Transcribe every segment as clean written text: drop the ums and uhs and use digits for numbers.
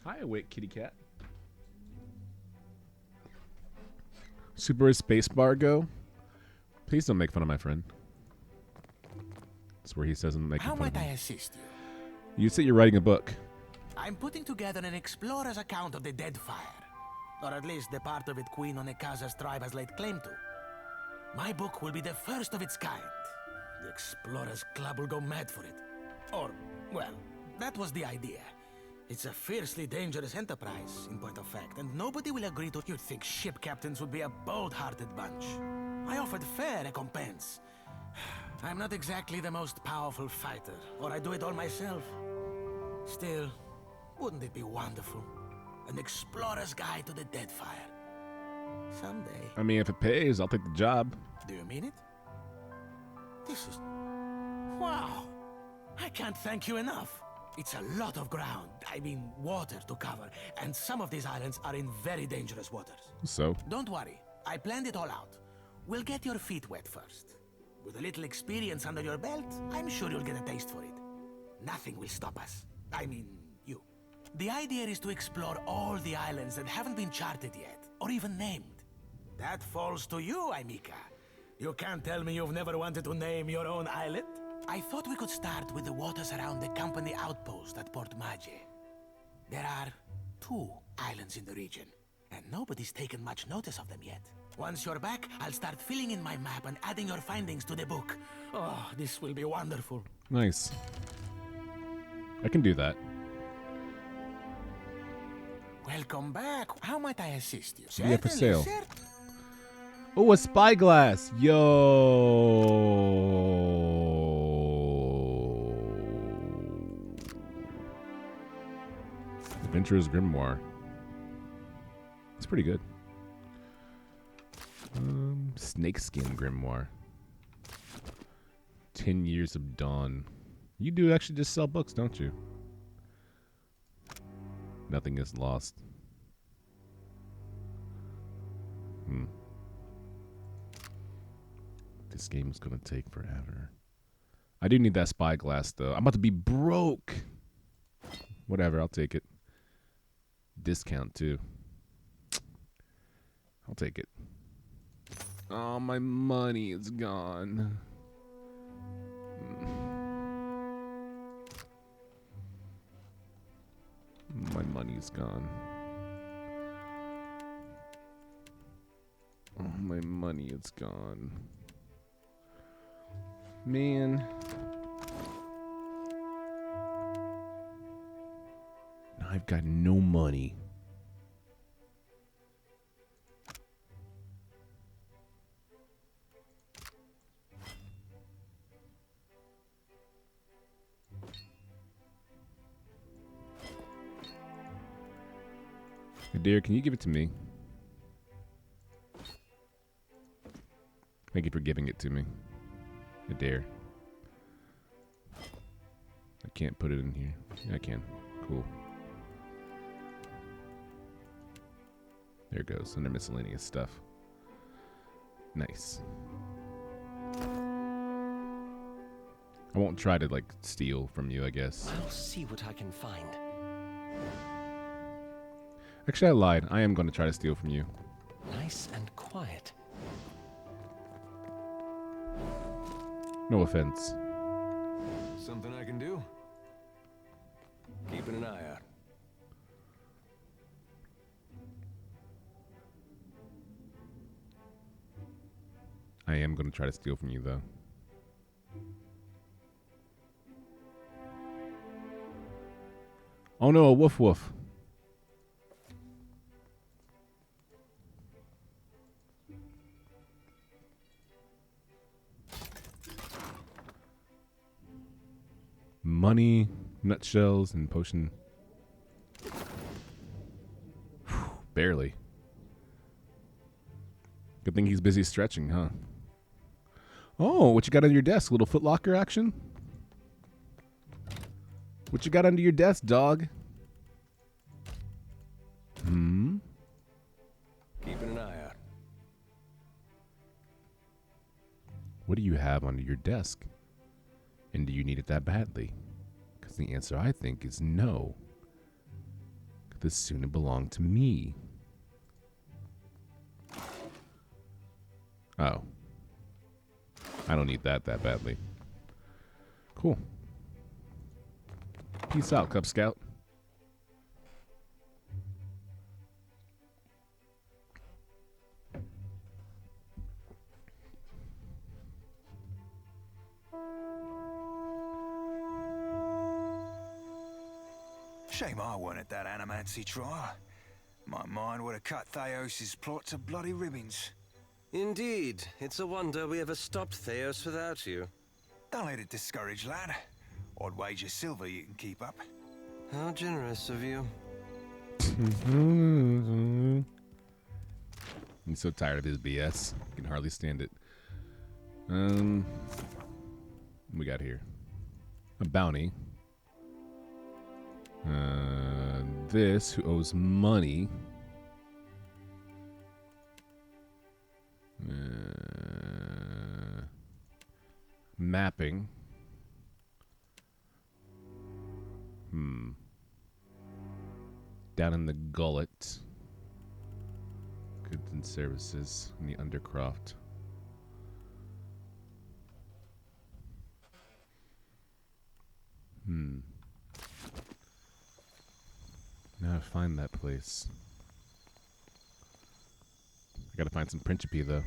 Hi, awake kitty cat. Super Space Bar go. Please don't make fun of my friend. That's where he says I'm making How fun of might I him. assist you? You said you're writing a book. I'm putting together an explorer's account of the Deadfire. Or at least the part of it Queen Onekaza's tribe has laid claim to. My book will be the first of its kind. The Explorers Club will go mad for it. Or, well, that was the idea. It's a fiercely dangerous enterprise, in point of fact, and nobody will agree to. You'd think ship captains would be a bold-hearted bunch. I offered fair recompense. I'm not exactly the most powerful fighter, or I do it all myself. Still, wouldn't it be wonderful? An explorer's guide to the Deadfire. Someday. I mean, if it pays, I'll take the job. Do you mean it? This is... Wow! I can't thank you enough. It's a lot of ground, I mean water to cover, and some of these islands are in very dangerous waters. So? Don't worry, I planned it all out. We'll get your feet wet first. With a little experience under your belt, I'm sure you'll get a taste for it. Nothing will stop us. I mean, you. The idea is to explore all the islands that haven't been charted yet, or even named. That falls to you, Amika. You can't tell me you've never wanted to name your own island? I thought we could start with the waters around the company outpost at Port Mage. There are 2 islands in the region, and nobody's taken much notice of them yet. Once you're back, I'll start filling in my map and adding your findings to the book. Oh, this will be wonderful. Nice. I can do that. Welcome back. How might I assist you? Yeah, for sale. Certainly. Oh, a spyglass. Yo. Adventurer's Grimoire. That's pretty good. Snakeskin Grimoire. 10 Years of Dawn. You do actually just sell books, don't you? Nothing is lost. This game is gonna take forever. I do need that spyglass though. I'm about to be broke. Whatever, I'll take it. Discount too. I'll take it. Oh, my money is gone. My money's gone. Oh, my money is gone. Man. Now I've got no money. Hey, dear, can you give it to me? Thank you for giving it to me. I dare. I can't put it in here. Yeah, I can. Cool. There it goes, under miscellaneous stuff. Nice. I won't try to, like, steal from you, I guess. I'll see what I can find. Actually, I lied. I am going to try to steal from you. Nice and quiet. No offense. Something I can do? Keeping an eye out. I am going to try to steal from you, though. Oh no, a woof woof. Money, nutshells, and potion. Whew, barely. Good thing he's busy stretching, huh? Oh, what you got under your desk? Little Foot Locker action? What you got under your desk, dog? Keeping an eye out. What do you have under your desk? And do you need it that badly? Because the answer, I think, is no. This soon belonged to me. Oh. I don't need that badly. Cool. Peace out, Cub Scout. Shame I weren't at that animancy trial. My mind would have cut Theos' plot to bloody ribbons. Indeed. It's a wonder we ever stopped Theos without you. Don't let it discourage, lad. I'd wager silver you can keep up. How generous of you. I'm so tired of his BS. I can hardly stand it. What we got here? A bounty. This who owes money. Mapping. Down in the gullet. Goods and services in the Undercroft. Now to find that place. I gotta find some Principe though.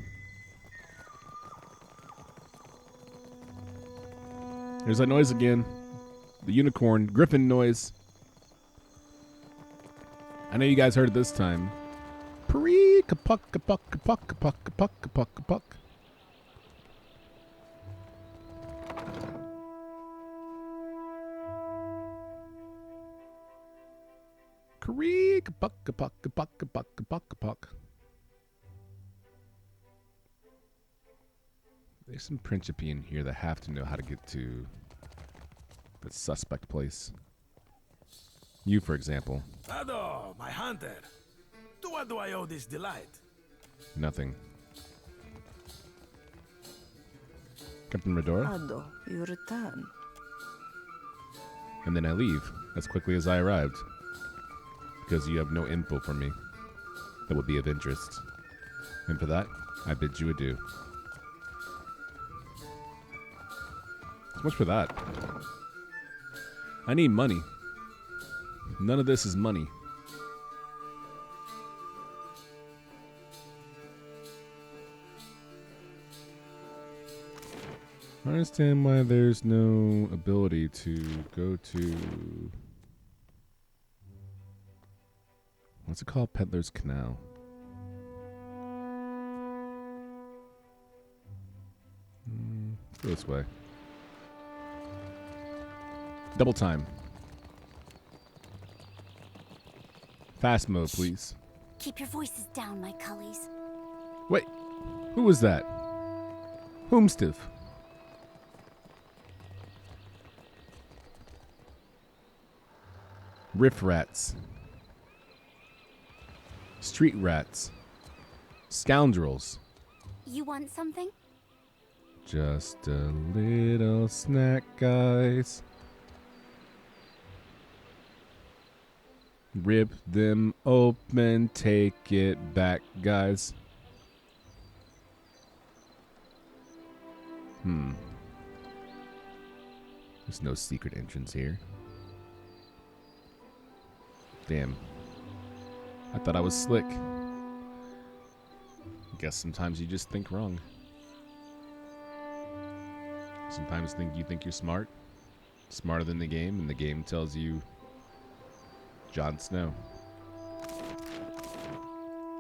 There's that noise again. The unicorn griffin noise. I know you guys heard it this time. Puree kapuck kapuck kapuck kapuck kapuck kapuck kapuck. Puree kapuck kapuck kapuck kapuck kapuck kapuck. There's some Principe in here that have to know how to get to the suspect place. You, for example. Ado, my hunter. To what do I owe this delight? Nothing. Captain Redora? Ado, you return. And then I leave as quickly as I arrived. Because you have no info for me that would be of interest. And for that, I bid you adieu. So much for that. I need money. None of this is money. I understand why there's no ability to go to... What's it called? Peddler's Canal. Go this way. Double time. Fast mode, please. Keep your voices down, my cullies. Wait, who was that? Whomstive? Riff rats. Street rats. Scoundrels. You want something? Just a little snack, guys. Rip them open, take it back, guys. There's no secret entrance here. Damn. I thought I was slick. Guess sometimes you just think wrong. Sometimes you think you're smart. Smarter than the game, and the game tells you Jon Snow.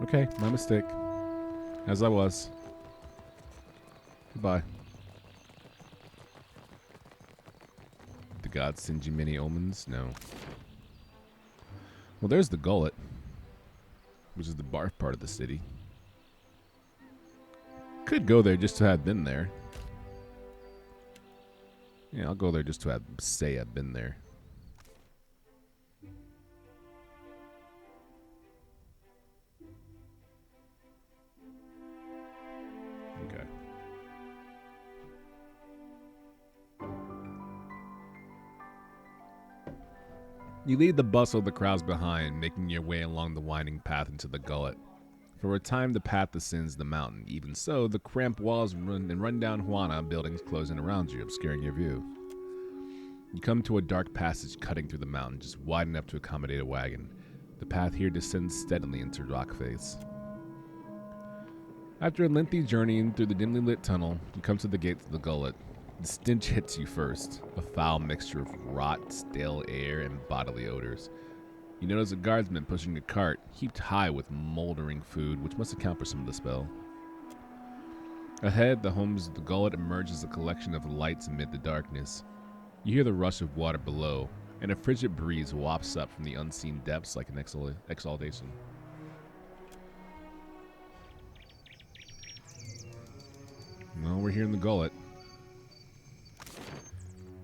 Okay, my mistake. As I was. Goodbye. The gods send you many omens? No. Well, there's the gullet, which is the barf part of the city. Could go there just to have been there. Yeah, I'll go there just to have say I've been there. Okay. You leave the bustle of the crowds behind, making your way along the winding path into the gullet. For a time, the path ascends the mountain. Even so, the cramped walls and run-down Huana buildings close in around you, obscuring your view. You come to a dark passage cutting through the mountain, just wide enough to accommodate a wagon. The path here descends steadily into rock face. After a lengthy journey through the dimly lit tunnel, you come to the gates of the gullet. The stench hits you first, a foul mixture of rot, stale air, and bodily odors. You notice a guardsman pushing a cart, heaped high with moldering food, which must account for some of the smell. Ahead, the homes of the gullet emerge as a collection of lights amid the darkness. You hear the rush of water below, and a frigid breeze wafts up from the unseen depths like an exhalation. Well, we're here in the gullet.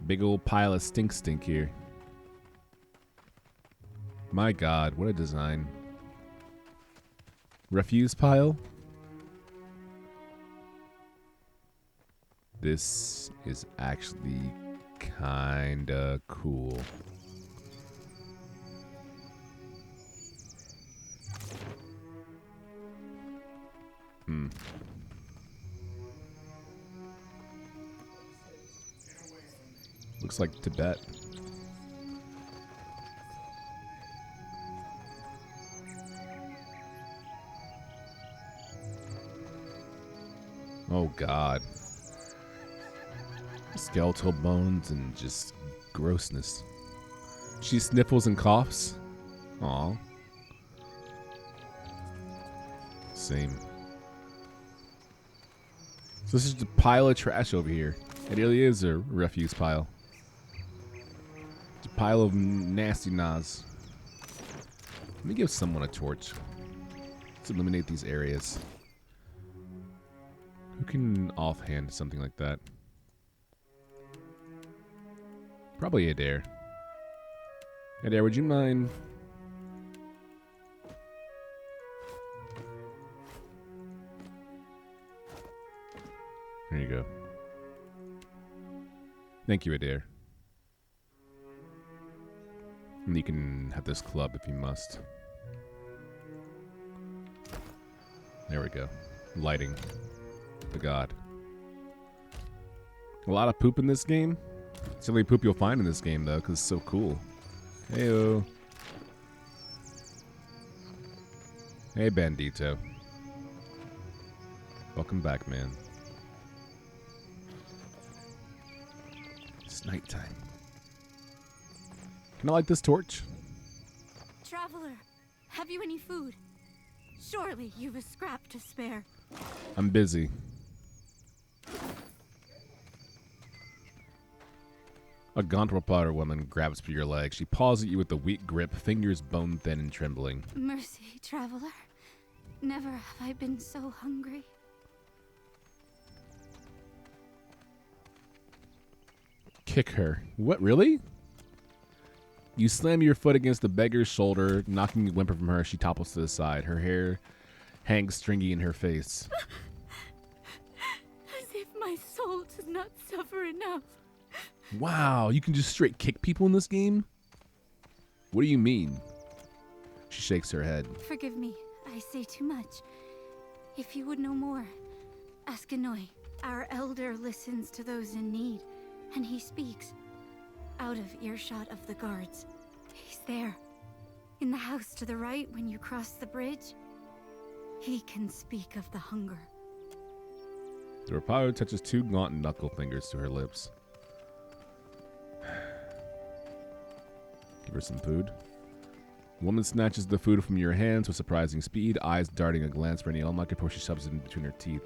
Big old pile of stink here. My god, what a design. Refuse pile? This is actually kinda cool. Looks like Tibet. Oh god. Skeletal bones and just grossness. She sniffles and coughs. Aw. Same. So this is just a pile of trash over here. It really is a refuse pile. It's a pile of nasty nas. Let me give someone a torch. Let's illuminate these areas. Who can offhand something like that? Probably Adair. Adair, would you mind? There you go. Thank you, Adair. And you can have this club if you must. There we go. Lighting. The god. A lot of poop in this game. It's the only poop you'll find in this game, though, because it's so cool. Heyo. Hey, Bandito. Welcome back, man. It's nighttime. Can I light this torch? Traveler, have you any food? Surely you've a scrap to spare. I'm busy. A gaunt woman grabs for your leg. She paws at you with a weak grip, fingers bone thin and trembling. Mercy, traveler. Never have I been so hungry. Kick her. What, really? You slam your foot against the beggar's shoulder, knocking the whimper from her. She topples to the side. Her hair hangs stringy in her face. As if my soul does not suffer enough. Wow, you can just straight kick people in this game? What do you mean? She shakes her head. Forgive me, I say too much. If you would know more, ask Anoi. Our elder listens to those in need, and he speaks. Out of earshot of the guards. He's there. In the house to the right when you cross the bridge. He can speak of the hunger. The Rapayo touches two gaunt knuckle fingers to her lips. Give her some food. The woman snatches the food from your hands with surprising speed, eyes darting a glance for any unlock before she shoves it in between her teeth.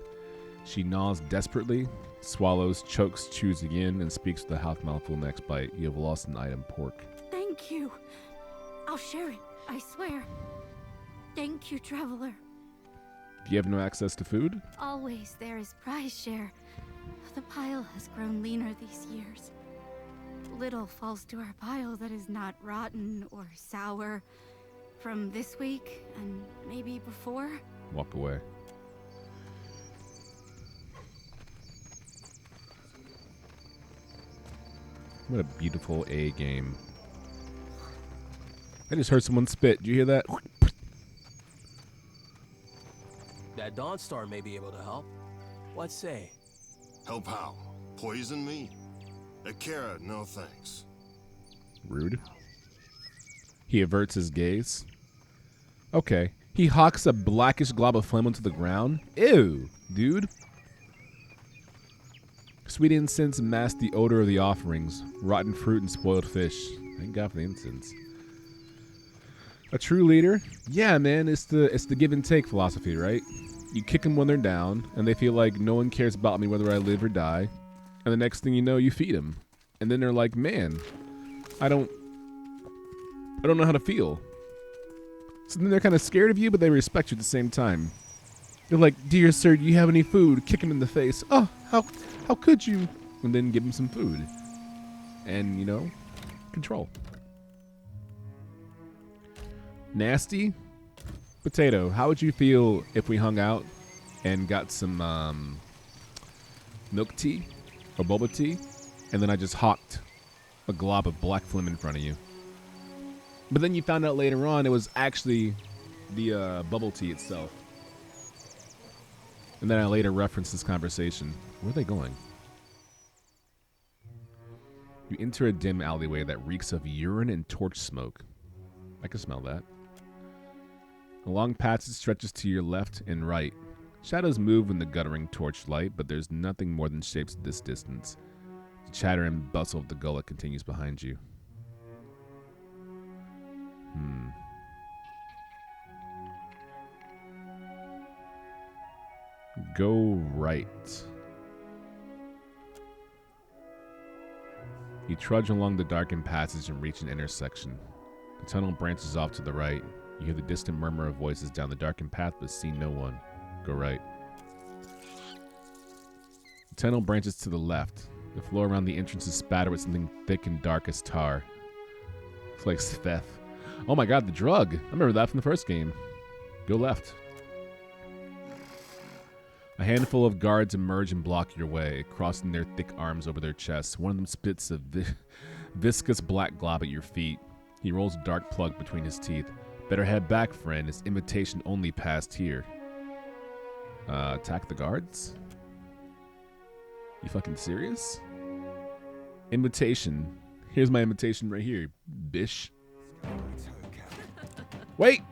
She gnaws desperately, swallows, chokes, chews again, and speaks with a half mouthful next bite. You have lost an item, pork. Thank you. I'll share it, I swear. Thank you, traveler. Do you have no access to food? Always there is prize share. The pile has grown leaner these years. Little falls to our pile that is not rotten or sour from this week and maybe before. Walk away. What a beautiful A game. I just heard someone spit. Did you hear that? That Dawnstar may be able to help. What say? Help how? Poison me? Akira, no thanks. Rude. He averts his gaze. Okay. He hawks a blackish glob of flame onto the ground. Ew, dude. Sweet incense masked the odor of the offerings. Rotten fruit and spoiled fish. Thank God for the incense. A true leader? Yeah, man, it's the give and take philosophy, right? You kick them when they're down, and they feel like no one cares about me whether I live or die. And the next thing you know, you feed them. And then they're like, man, I don't know how to feel. So then they're kind of scared of you, but they respect you at the same time. They're like, dear sir, do you have any food? Kick him in the face. Oh, how could you? And then give him some food. And, you know, control. Nasty? Potato, how would you feel if we hung out and got some milk tea or boba tea, and then I just hawked a glob of black phlegm in front of you? But then you found out later on it was actually the bubble tea itself. And then I later referenced this conversation. Where are they going? You enter a dim alleyway that reeks of urine and torch smoke. I can smell that. A long passage stretches to your left and right. Shadows move in the guttering torchlight, but there's nothing more than shapes at this distance. The chatter and bustle of the gullet continues behind you. Go right. You trudge along the darkened passage and reach an intersection. The tunnel branches off to the right. You hear the distant murmur of voices down the darkened path, but see no one. Go right. The tunnel branches to the left. The floor around the entrance is spattered with something thick and dark as tar. It's like Stheth. Oh my god, the drug! I remember that from the first game. Go left. A handful of guards emerge and block your way, crossing their thick arms over their chests. One of them spits a viscous black glob at your feet. He rolls a dark plug between his teeth. Better head back, friend. It's invitation only past here. Attack the guards? You fucking serious? Invitation. Here's my invitation right here, bish. Wait!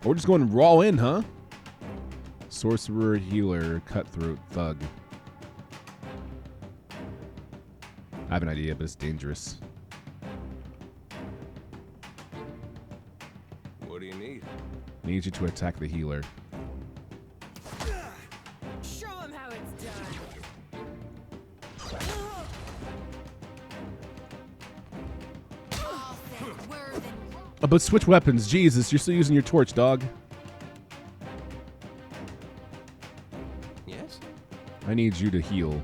We're just going raw in, huh? Sorcerer, healer, cutthroat, thug. I have an idea, but it's dangerous. What do you need? I need you to attack the healer. Show him how it's done. Oh, but switch weapons. Jesus, you're still using your torch, dog. Yes? I need you to heal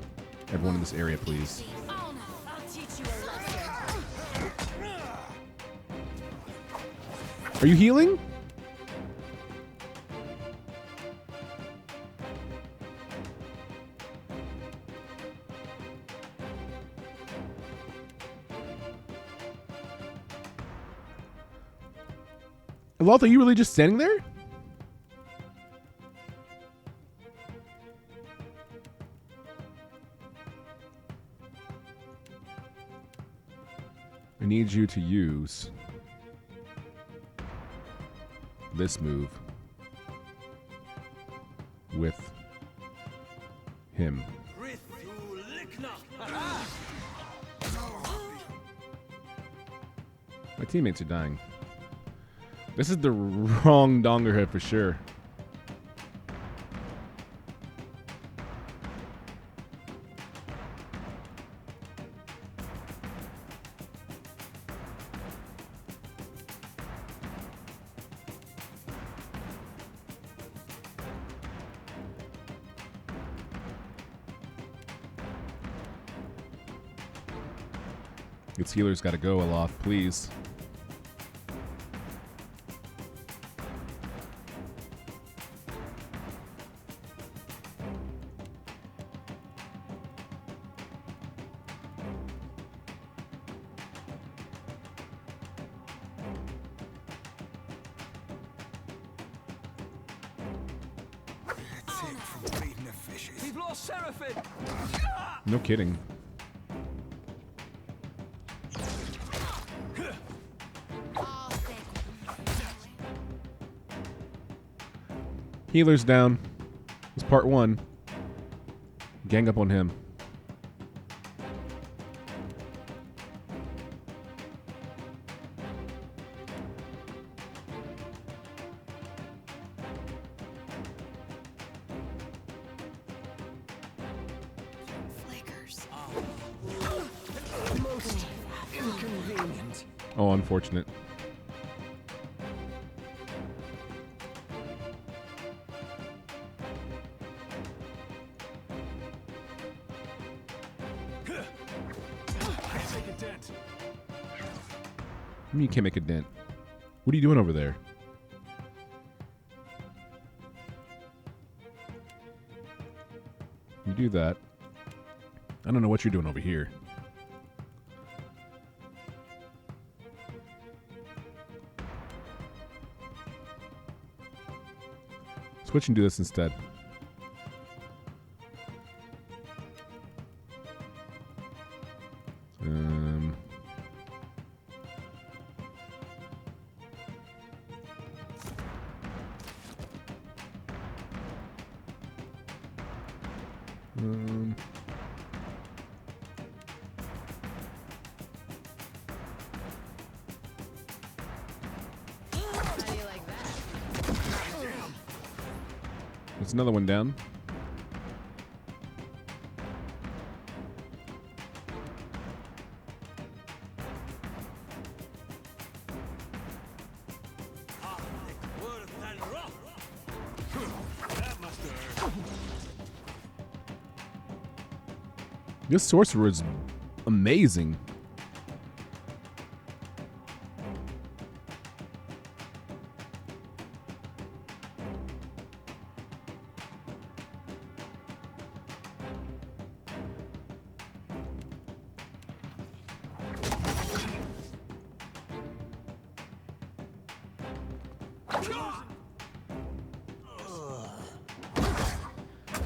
everyone in this area, please. I'll teach you a lesson. Are you healing? Loth, are you really just standing there? I need you to use this move with him. My teammates are dying. This is the wrong Dongerhead for sure. Its healer's got to go, Aloth, please. tip from feeding the fishes. We've lost Seraphim! No kidding. Healer's down. It's part 1. Gang up on him. Most inconvenient. Oh, unfortunate. Take a dent. I mean, you can't make a dent. What are you doing over there? You do that. I don't know what you're doing over here. Switch and do this instead. There's another one down. This sorcerer is amazing.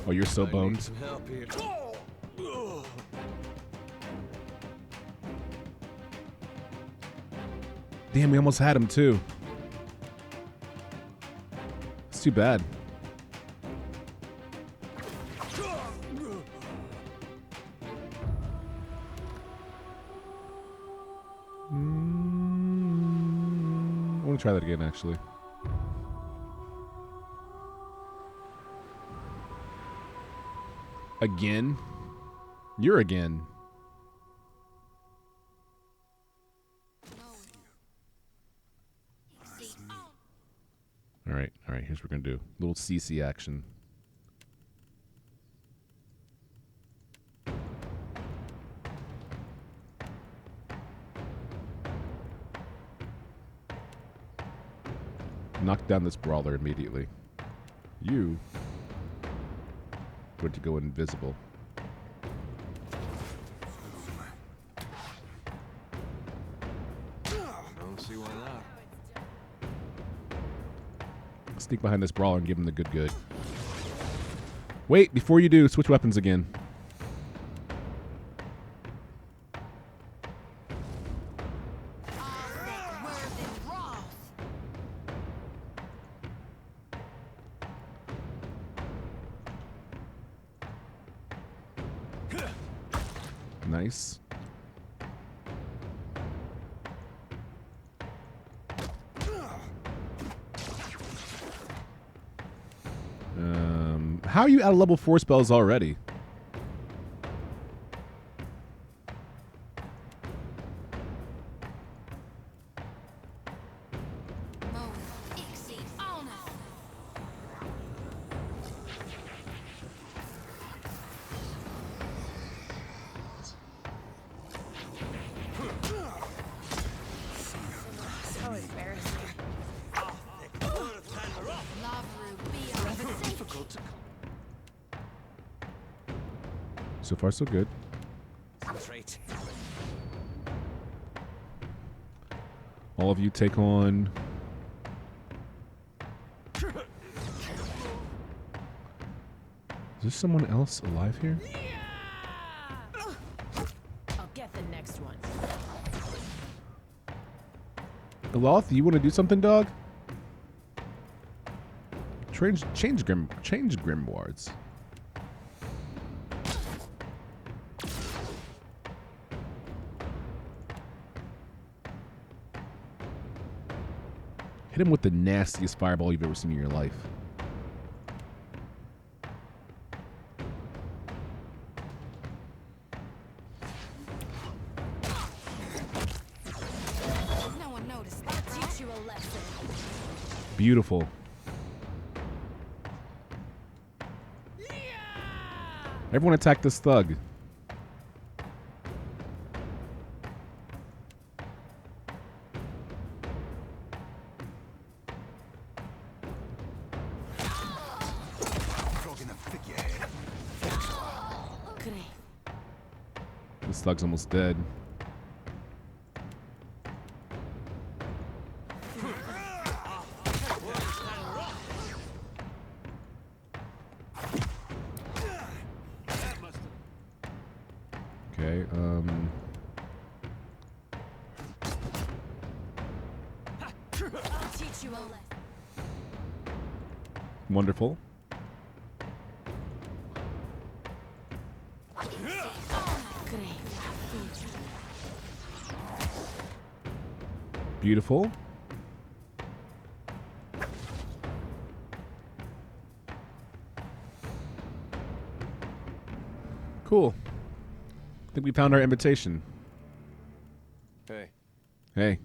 Oh, you're so boned. Some help here. Damn, we almost had him too. It's too bad. I want to try that again, actually. Again? You're again. All right, here's what we're going to do. Little CC action. Knock down this brawler immediately. You going to go invisible. Don't see why not. Sneak behind this brawler and give him the good. Wait, before you do, switch weapons again. Nice. How are you at level 4 spells already? So far, so good. All of you take on there someone else alive here? I'll get the next one. Aloth, you want to do something, dog? Change grimoires. Hit him with the nastiest fireball you've ever seen in your life. No one noticed. I'll teach you a lesson. Beautiful. Everyone attack this thug. This thug's almost dead. Okay, I'll teach you a lesson. wonderful. Beautiful. Cool. I think we found our invitation. Hey. Hey.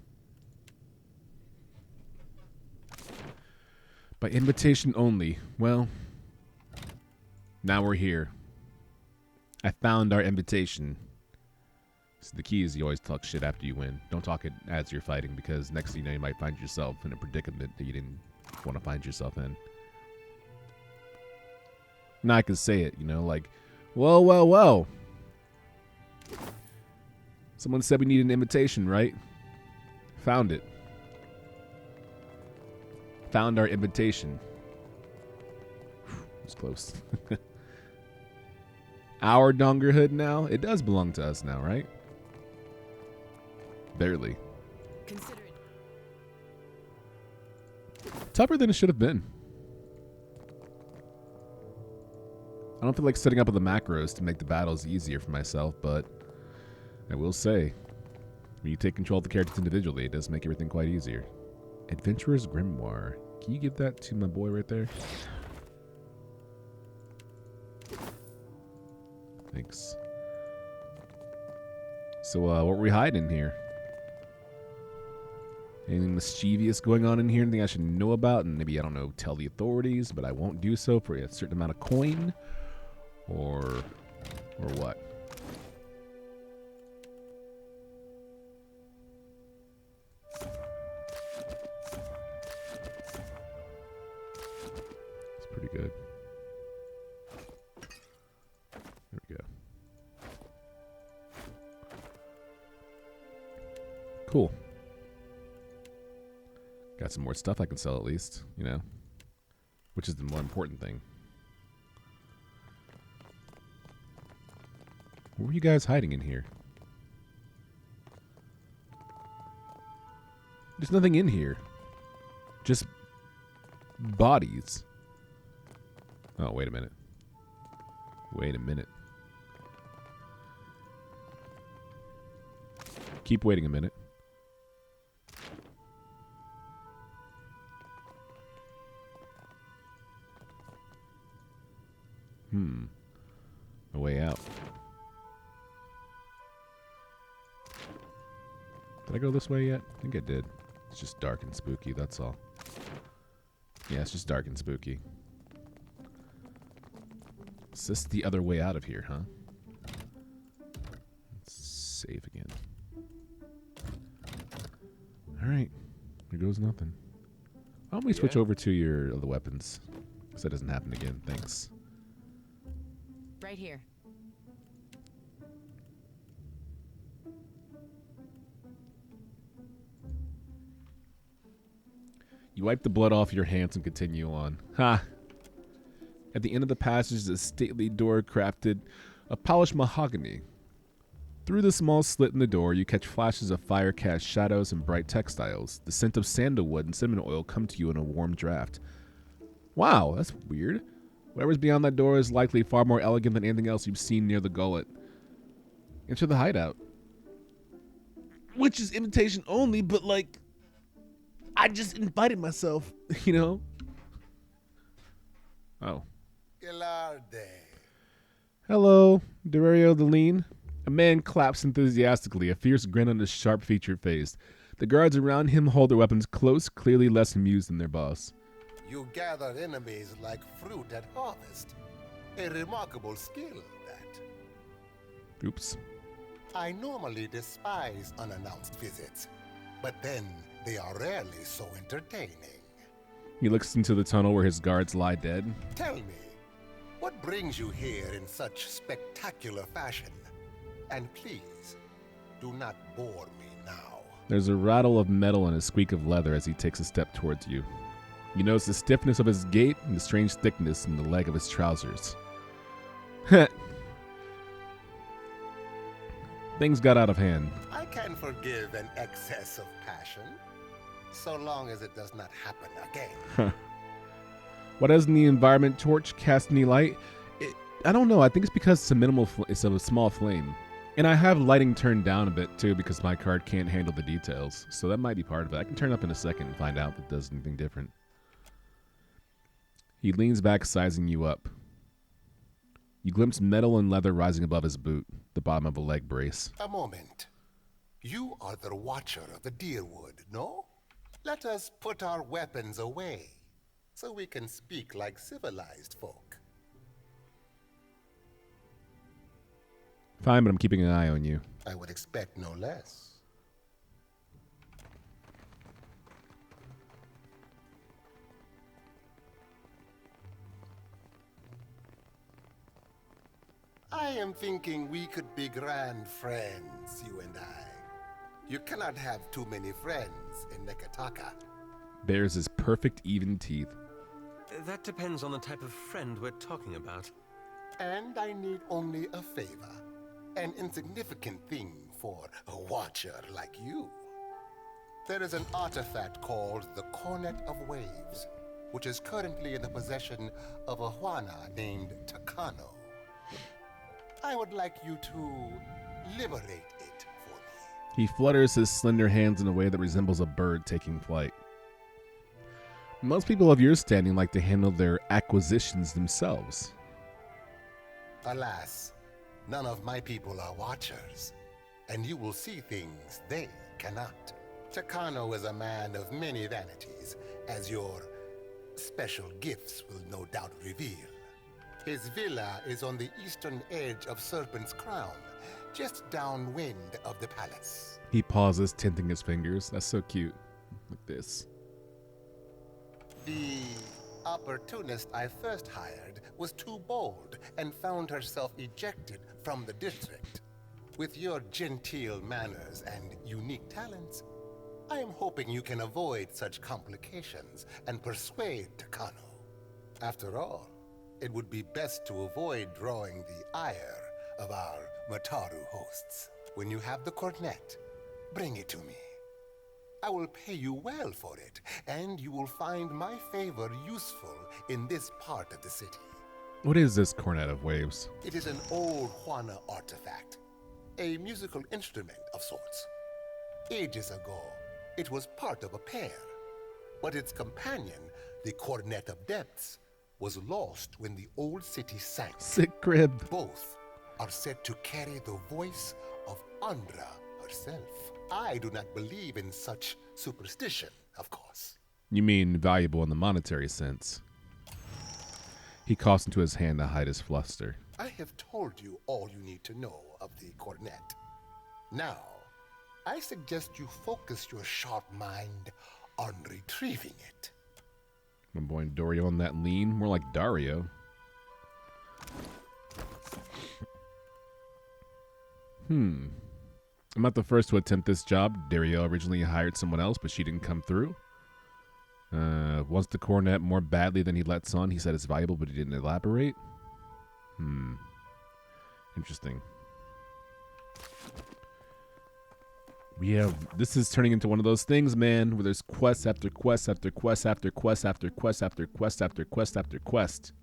By invitation only. Well, now we're here. I found our invitation. So the key is you always talk shit after you win. Don't talk it as you're fighting, because next thing you know, you might find yourself in a predicament that you didn't want to find yourself in. Now I can say it, you know, like, whoa, whoa, whoa. Someone said we need an invitation, right? Found it. Found our invitation. It's close. Our Dongerhood now? It does belong to us now, right? Barely. Consider it. Tougher than it should have been. I don't feel like setting up with the macros to make the battles easier for myself, but I will say, when you take control of the characters individually, it does make everything quite easier. Adventurer's Grimoire. Can you give that to my boy right there? Thanks. So, what were we hiding here? Anything mischievous going on in here? Anything I should know about? And maybe, I don't know, tell the authorities, but I won't do so for a certain amount of coin? Or what? It's pretty good. There we go. Cool. Got some more stuff I can sell at least, you know, which is the more important thing. What were you guys hiding in here? There's nothing in here. Just bodies. Oh, wait a minute. Wait a minute. Keep waiting a minute. A way out. Did I go this way yet? I think I did. It's just dark and spooky, that's all. Yeah, it's just dark and spooky. Is this the other way out of here, huh? Let's save again. Alright. There goes nothing. Why don't we switch over to your other weapons? Because that doesn't happen again. Thanks. Right here. You wipe the blood off your hands and continue on. Ha! At the end of the passage is a stately door crafted of polished mahogany. Through the small slit in the door, you catch flashes of fire-cast shadows and bright textiles. The scent of sandalwood and cinnamon oil come to you in a warm draft. Wow, that's weird. Whatever's beyond that door is likely far more elegant than anything else you've seen near the gullet. Enter the hideout. Which is invitation only, but like, I just invited myself, you know? Oh. Hello, Dario the Lean. A man claps enthusiastically, a fierce grin on his sharp-featured face. The guards around him hold their weapons close, clearly less amused than their boss. You gather enemies like fruit at harvest. A remarkable skill, that. Oops. I normally despise unannounced visits, but then they are rarely so entertaining. He looks into the tunnel where his guards lie dead. Tell me, what brings you here in such spectacular fashion? And please, do not bore me now. There's a rattle of metal and a squeak of leather as he takes a step towards you. You notice the stiffness of his gait and the strange thickness in the leg of his trousers. Things got out of hand. I can forgive an excess of passion, so long as it does not happen again. Why doesn't the environment torch cast any light? I don't know. I think it's because it's a minimal. It's a small flame, and I have lighting turned down a bit too because my card can't handle the details. So that might be part of it. I can turn it up in a second and find out if it does anything different. He leans back, sizing you up. You glimpse metal and leather rising above his boot, the bottom of a leg brace. A moment. You are the watcher of the Deerwood, no? Let us put our weapons away, so we can speak like civilized folk. Fine, but I'm keeping an eye on you. I would expect no less. I am thinking we could be grand friends, you and I. You cannot have too many friends in Nekataka. Bears his perfect even teeth. That depends on the type of friend we're talking about. And I need only a favor. An insignificant thing for a watcher like you. There is an artifact called the Cornet of Waves, which is currently in the possession of a Juana named Takano. I would like you to liberate it for me. He flutters his slender hands in a way that resembles a bird taking flight. Most people of your standing like to handle their acquisitions themselves. Alas, none of my people are watchers, and you will see things they cannot. Takano is a man of many vanities, as your special gifts will no doubt reveal. His villa is on the eastern edge of Serpent's Crown, just downwind of the palace. He pauses, tinting his fingers. That's so cute. Like this. The opportunist I first hired was too bold and found herself ejected from the district. With your genteel manners and unique talents, I am hoping you can avoid such complications and persuade Takano. After all, it would be best to avoid drawing the ire of our Mataru hosts. When you have the cornet, bring it to me. I will pay you well for it, and you will find my favor useful in this part of the city. What is this Cornet of Waves? It is an old Juana artifact, a musical instrument of sorts. Ages ago, it was part of a pair, but its companion, the Cornet of Depths, was lost when the old city sank. Sick crib. Both are said to carry the voice of Andra herself. I do not believe in such superstition, of course. You mean valuable in the monetary sense. He coughs into his hand to hide his fluster. I have told you all you need to know of the cornet. Now, I suggest you focus your sharp mind on retrieving it. My boy Dario on that lean, more like Dario. I'm not the first to attempt this job. Dario originally hired someone else, but she didn't come through. Wants the cornet more badly than he lets on. He said it's valuable, but he didn't elaborate. Interesting. This is turning into one of those things, man, where there's quest after quest after quest after quest after quest after quest after quest after quest.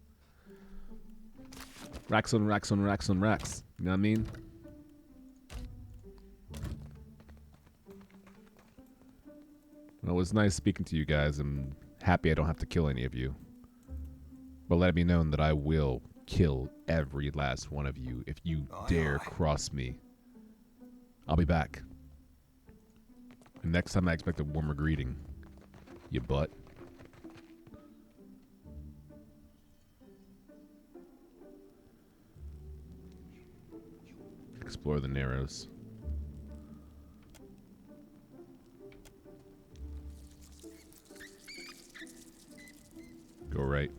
Racks on racks on racks on racks. You know what I mean? Well, it was nice speaking to you guys. I'm happy I don't have to kill any of you. But let it be known that I will kill every last one of you if you dare cross me. I'll be back. And next time I expect a warmer greeting. You butt. Explore the Narrows. Go right.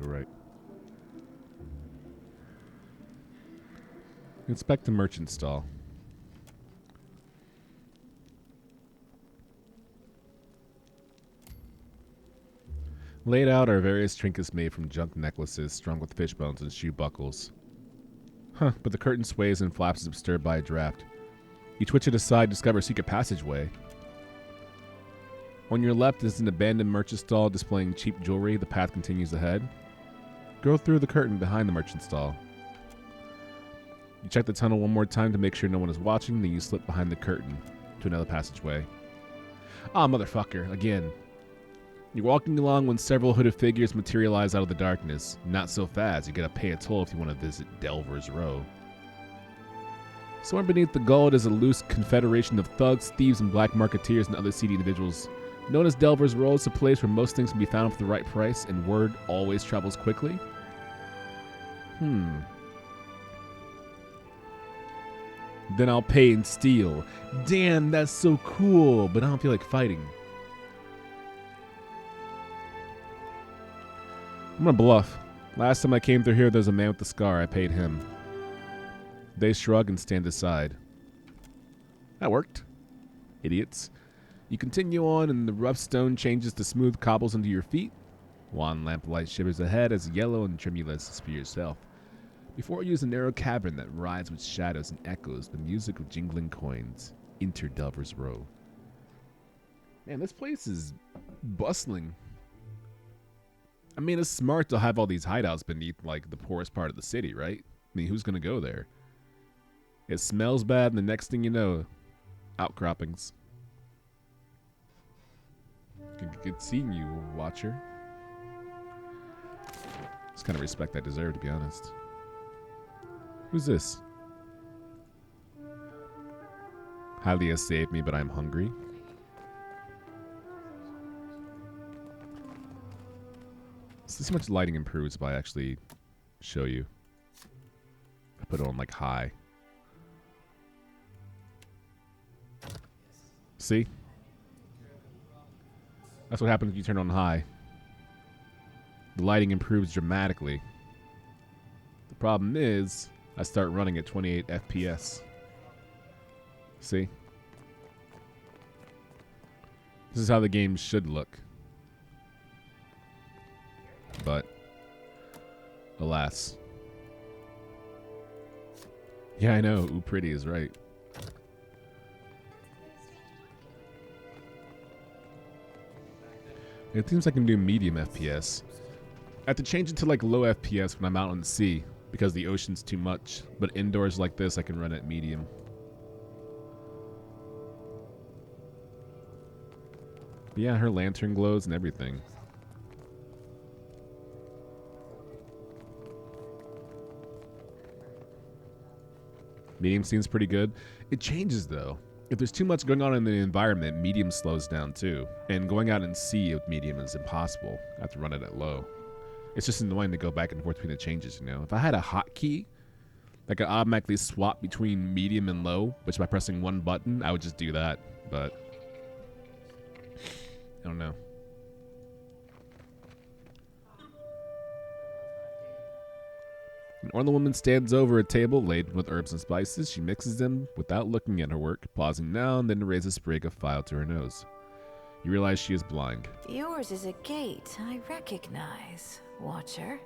Go right. Inspect the merchant stall. Laid out are various trinkets made from junk necklaces strung with fish bones and shoe buckles. But the curtain sways and flaps as if stirred by a draft. You twitch it aside, discover a secret passageway. On your left is an abandoned merchant stall displaying cheap jewelry. The path continues ahead. Go through the curtain behind the merchant stall. You check the tunnel one more time to make sure no one is watching, then you slip behind the curtain to another passageway. Ah, motherfucker, again. You're walking along when several hooded figures materialize out of the darkness. Not so fast, you gotta pay a toll if you want to visit Delver's Row. Somewhere beneath the gold is a loose confederation of thugs, thieves, and black marketeers and other seedy individuals. Known as Delver's Row, it's a place where most things can be found for the right price and word always travels quickly. Then I'll pay and steal. Damn, that's so cool, but I don't feel like fighting. I'm gonna bluff. Last time I came through here, there's a man with a scar. I paid him. They shrug and stand aside. That worked. Idiots. You continue on, and the rough stone changes to smooth cobbles under your feet. Wan lamplight shivers ahead as yellow and tremulous as for yourself. Before you is a narrow cavern that rides with shadows and echoes the music of jingling coins. Enter Delver's Row. Man, this place is bustling. I mean, it's smart to have all these hideouts beneath, like, the poorest part of the city, right? I mean, who's gonna go there? It smells bad, and the next thing you know, outcroppings. Good seeing you, Watcher. It's kind of respect I deserve, to be honest. Who's this? Halia saved me, but I'm hungry. Let's see how much lighting improves if I actually show you. I put it on like high. See? That's what happens if you turn on high. The lighting improves dramatically. The problem is, I start running at 28 FPS. See? This is how the game should look. But, alas. Yeah, I know. Ooh, pretty is right. It seems I can do medium FPS. I have to change it to like low FPS when I'm out on the sea because the ocean's too much. But indoors like this, I can run at medium. But yeah, her lantern glows and everything. Medium seems pretty good. It changes though. If there's too much going on in the environment, medium slows down too. And going out and sea with medium is impossible. I have to run it at low. It's just annoying to go back and forth between the changes, you know. If I had a hotkey that could automatically swap between medium and low, which by pressing one button, I would just do that. But I don't know. An Orla woman stands over a table laden with herbs and spices. She mixes them without looking at her work, pausing now and then to raise a sprig of file to her nose. You realize she is blind. Yours is a gate I recognize, Watcher.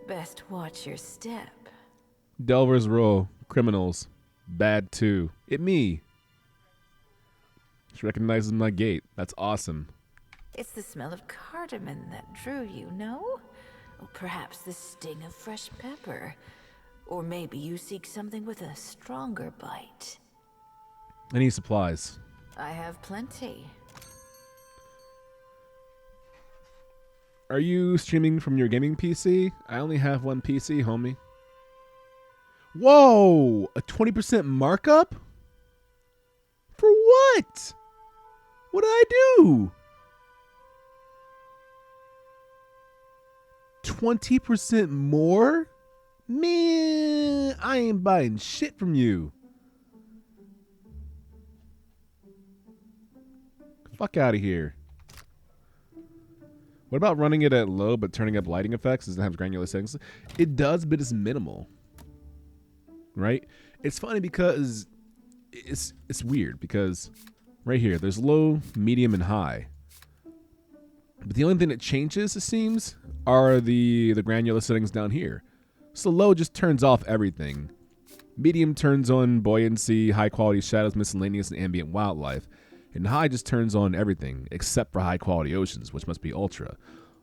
Best watch your step. Delver's Row. Criminals. Bad too. It me. She recognizes my gate. That's awesome. It's the smell of cardamom that drew you, no? Or perhaps the sting of fresh pepper. Or maybe you seek something with a stronger bite. Any supplies? I have plenty. Are you streaming from your gaming PC? I only have one PC, homie. Whoa! A 20% markup? For what? What did I do? 20% more? Man, I ain't buying shit from you. Fuck out of here. What about running it at low but turning up lighting effects? Does it have granular settings? It does, but it's minimal. Right? It's funny because it's weird because right here there's low, medium, and high. But the only thing that changes, it seems, are the granular settings down here. So low just turns off everything. Medium turns on buoyancy, high quality shadows, miscellaneous, and ambient wildlife. And high just turns on everything except for high quality oceans, which must be ultra.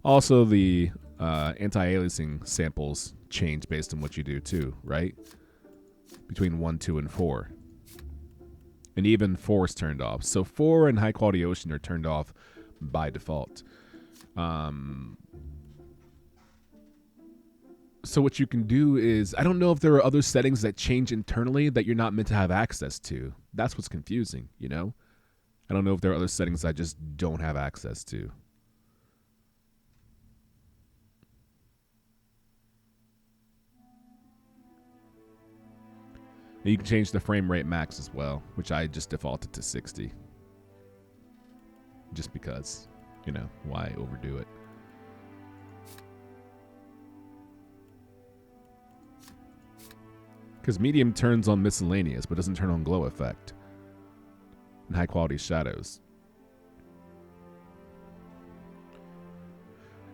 Also, the anti-aliasing samples change based on what you do too, right? Between 1, 2, and 4. And even 4 is turned off. So 4 and high quality ocean are turned off by default. So what you can do is, I don't know if there are other settings that change internally that you're not meant to have access to. That's what's confusing, you know? I don't know if there are other settings I just don't have access to. And you can change the frame rate max as well, which I just defaulted to 60. Just because, you know, why overdo it? Because medium turns on miscellaneous, but doesn't turn on glow effect. And high quality shadows.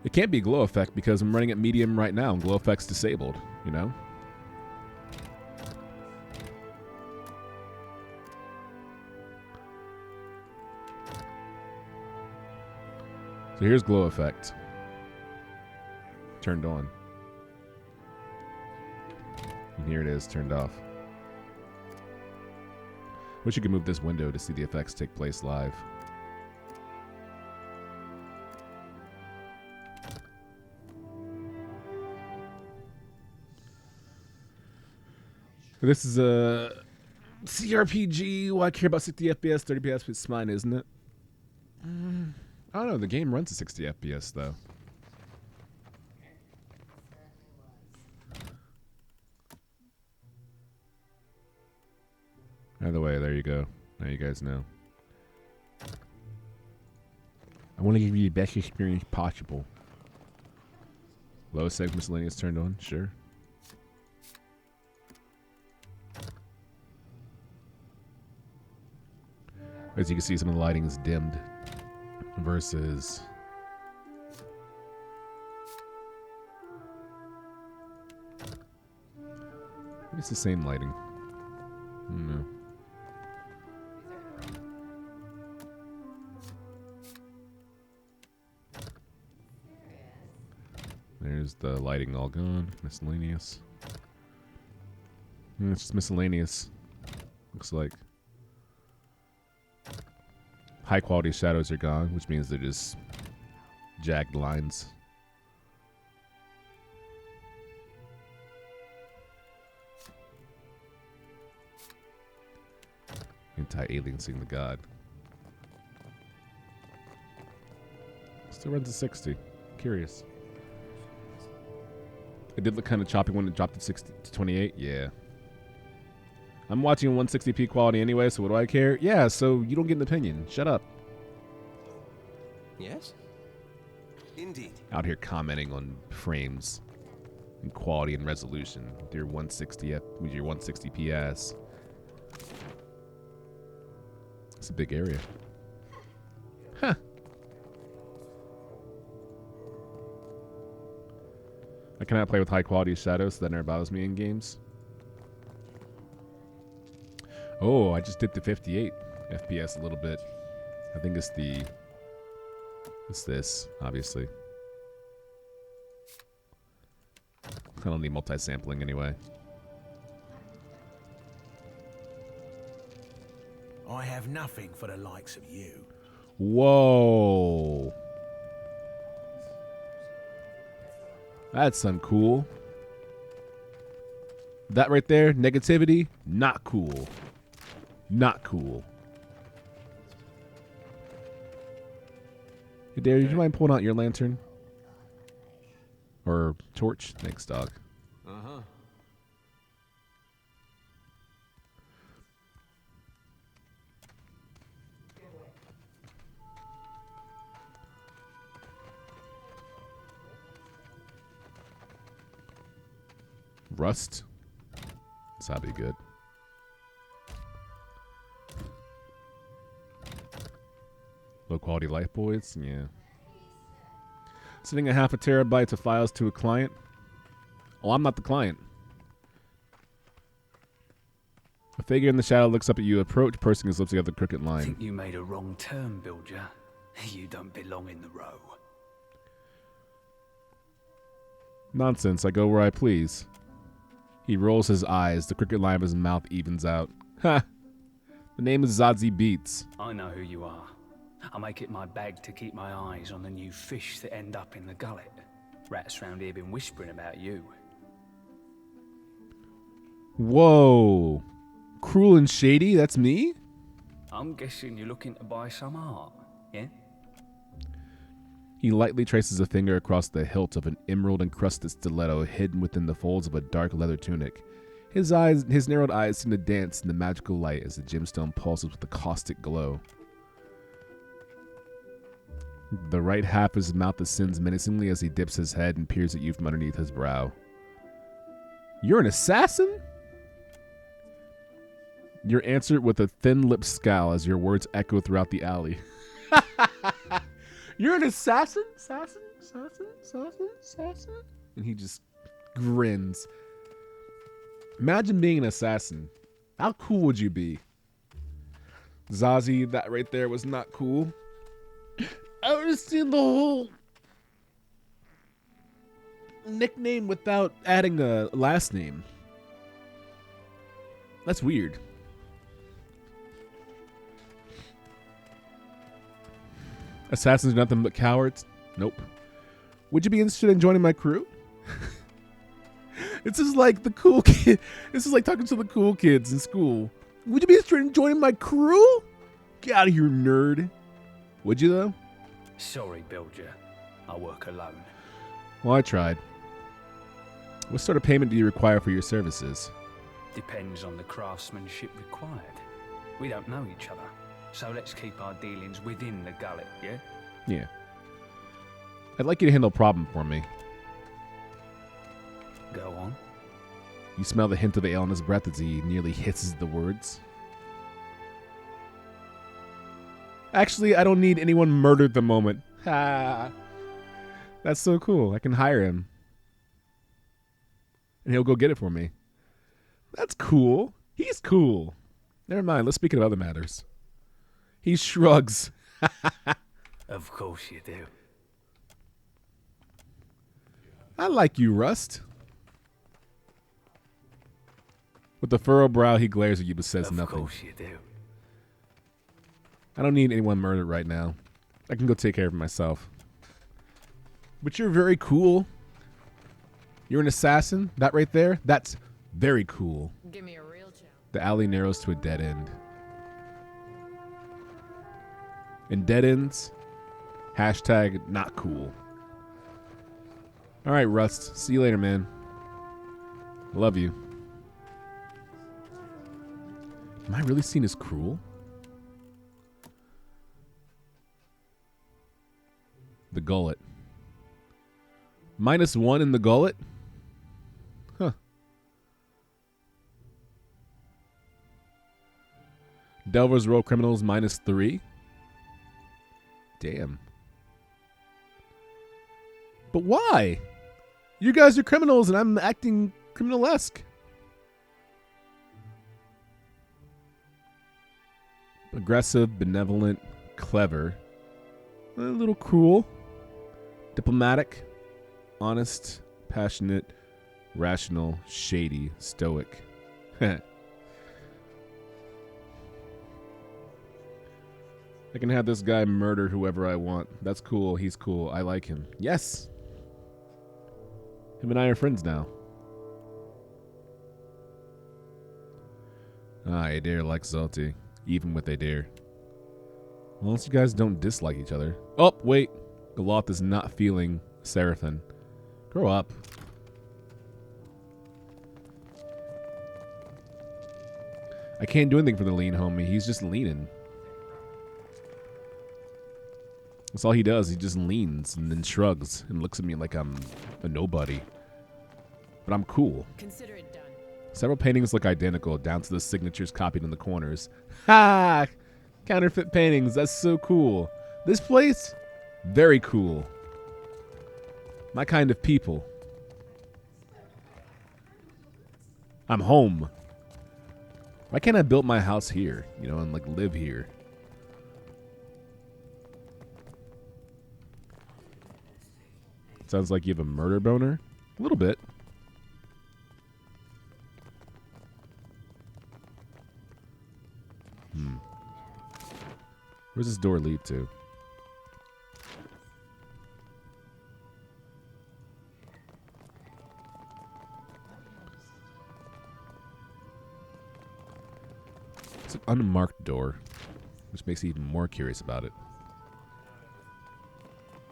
It can't be glow effect because I'm running at medium right now and glow effect's disabled, you know? So here's glow effect. Turned on. And here it is, turned off. Wish you could move this window to see the effects take place live. This is a CRPG. Well, I care about 60 FPS, 30 FPS. It's mine, isn't it? I don't know. The game runs at 60 FPS, though. Either way, there you go. Now you guys know. I want to give you the best experience possible. Low save miscellaneous turned on, sure. As you can see, some of the lighting is dimmed versus it's the same lighting. No. There's the lighting all gone. Miscellaneous. It's just miscellaneous. Looks like. High quality shadows are gone, which means they're just jagged lines. Anti-aliasing the god. Still runs at 60. Curious. It did look kind of choppy when it dropped to 60 to 28. Yeah. I'm watching 160p quality anyway, so what do I care? Yeah, so you don't get an opinion. Shut up. Yes? Indeed. Out here commenting on frames. in quality and resolution with your 160 PS. It's a big area. Huh. I cannot play with high quality shadows, so that never bothers me in games. Oh, I just dipped to 58 FPS a little bit. I think it's this, obviously. I don't need multi-sampling anyway. I have nothing for the likes of you. Whoa. That's uncool. That right there, negativity, not cool. Not cool. Hey, Dare, would you mind pulling out your lantern? Or torch? Thanks, dog. Uh-huh. Rust. So that'd be good. Low quality life boys? Yeah. Sending a half a terabyte of files to a client? Oh, I'm not the client. A figure in the shadow looks up at you, pursing his lips together, crooked line. I think you made a wrong turn, Builder. You don't belong in the row. Nonsense, I go where I please. He rolls his eyes, the crooked line of his mouth evens out. Ha! The name is Zazie Beats. I know who you are. I make it my bag to keep my eyes on the new fish that end up in the gullet. Rats round here been whispering about you. Whoa. Cruel and shady, that's me? I'm guessing you're looking to buy some art, yeah? He lightly traces a finger across the hilt of an emerald-encrusted stiletto hidden within the folds of a dark leather tunic. His narrowed eyes seem to dance in the magical light as the gemstone pulses with a caustic glow. The right half of his mouth ascends menacingly as he dips his head and peers at you from underneath his brow. You're an assassin? You're answered with a thin-lipped scowl as your words echo throughout the alley. You're an assassin? Assassin? Assassin? Assassin? Assassin? And he just grins. Imagine being an assassin. How cool would you be? Zazie, that right there was not cool. I would have seen the whole nickname without adding a last name. That's weird. Assassins are nothing but cowards? Nope. Would you be interested in joining my crew? This is like the cool kid. This is like talking to the cool kids in school. Would you be interested in joining my crew? Get out of here, nerd. Would you, though? Sorry, Builder. I work alone. Well, I tried. What sort of payment do you require for your services? Depends on the craftsmanship required. We don't know each other, so let's keep our dealings within the gullet, yeah? Yeah. I'd like you to handle a problem for me. Go on. You smell the hint of ale in his breath as he nearly hisses the words. Actually, I don't need anyone murdered at the moment. Ha! That's so cool. I can hire him. And he'll go get it for me. That's cool. He's cool. Never mind. Let's speak of other matters. He shrugs. Of course you do. I like you, Rust. With a furrowed brow, he glares at you but says nothing. Of course you do. I don't need anyone murdered right now. I can go take care of myself. But you're very cool. You're an assassin. That right there, that's very cool. Give me a real challenge. The alley narrows to a dead end. And dead ends, hashtag not cool. All right, Rust. See you later, man. Love you. Am I really seen as cruel? The gullet. -1 in the gullet? Delver's Row criminals -3. Damn. But why? You guys are criminals and I'm acting criminal-esque. Aggressive, benevolent, clever. A little cruel. Diplomatic. Honest, passionate, rational, shady, stoic. I can have this guy murder whoever I want. That's cool. He's cool. I like him. Yes! Him and I are friends now. Adair likes Zalti. Even with Adair. Unless you guys don't dislike each other. Oh, wait. Galoth is not feeling Seraphin. Grow up. I can't do anything for the lean homie. He's just leaning. That's all he does. He just leans and then shrugs and looks at me like I'm a nobody. But I'm cool. Consider it done. Several paintings look identical, down to the signatures copied in the corners. Ha! Counterfeit paintings. That's so cool. This place, very cool. My kind of people. I'm home. Why can't I build my house here, you know, and like live here? Sounds like you have a murder boner. A little bit. Where's this door lead to? It's an unmarked door, which makes me even more curious about it.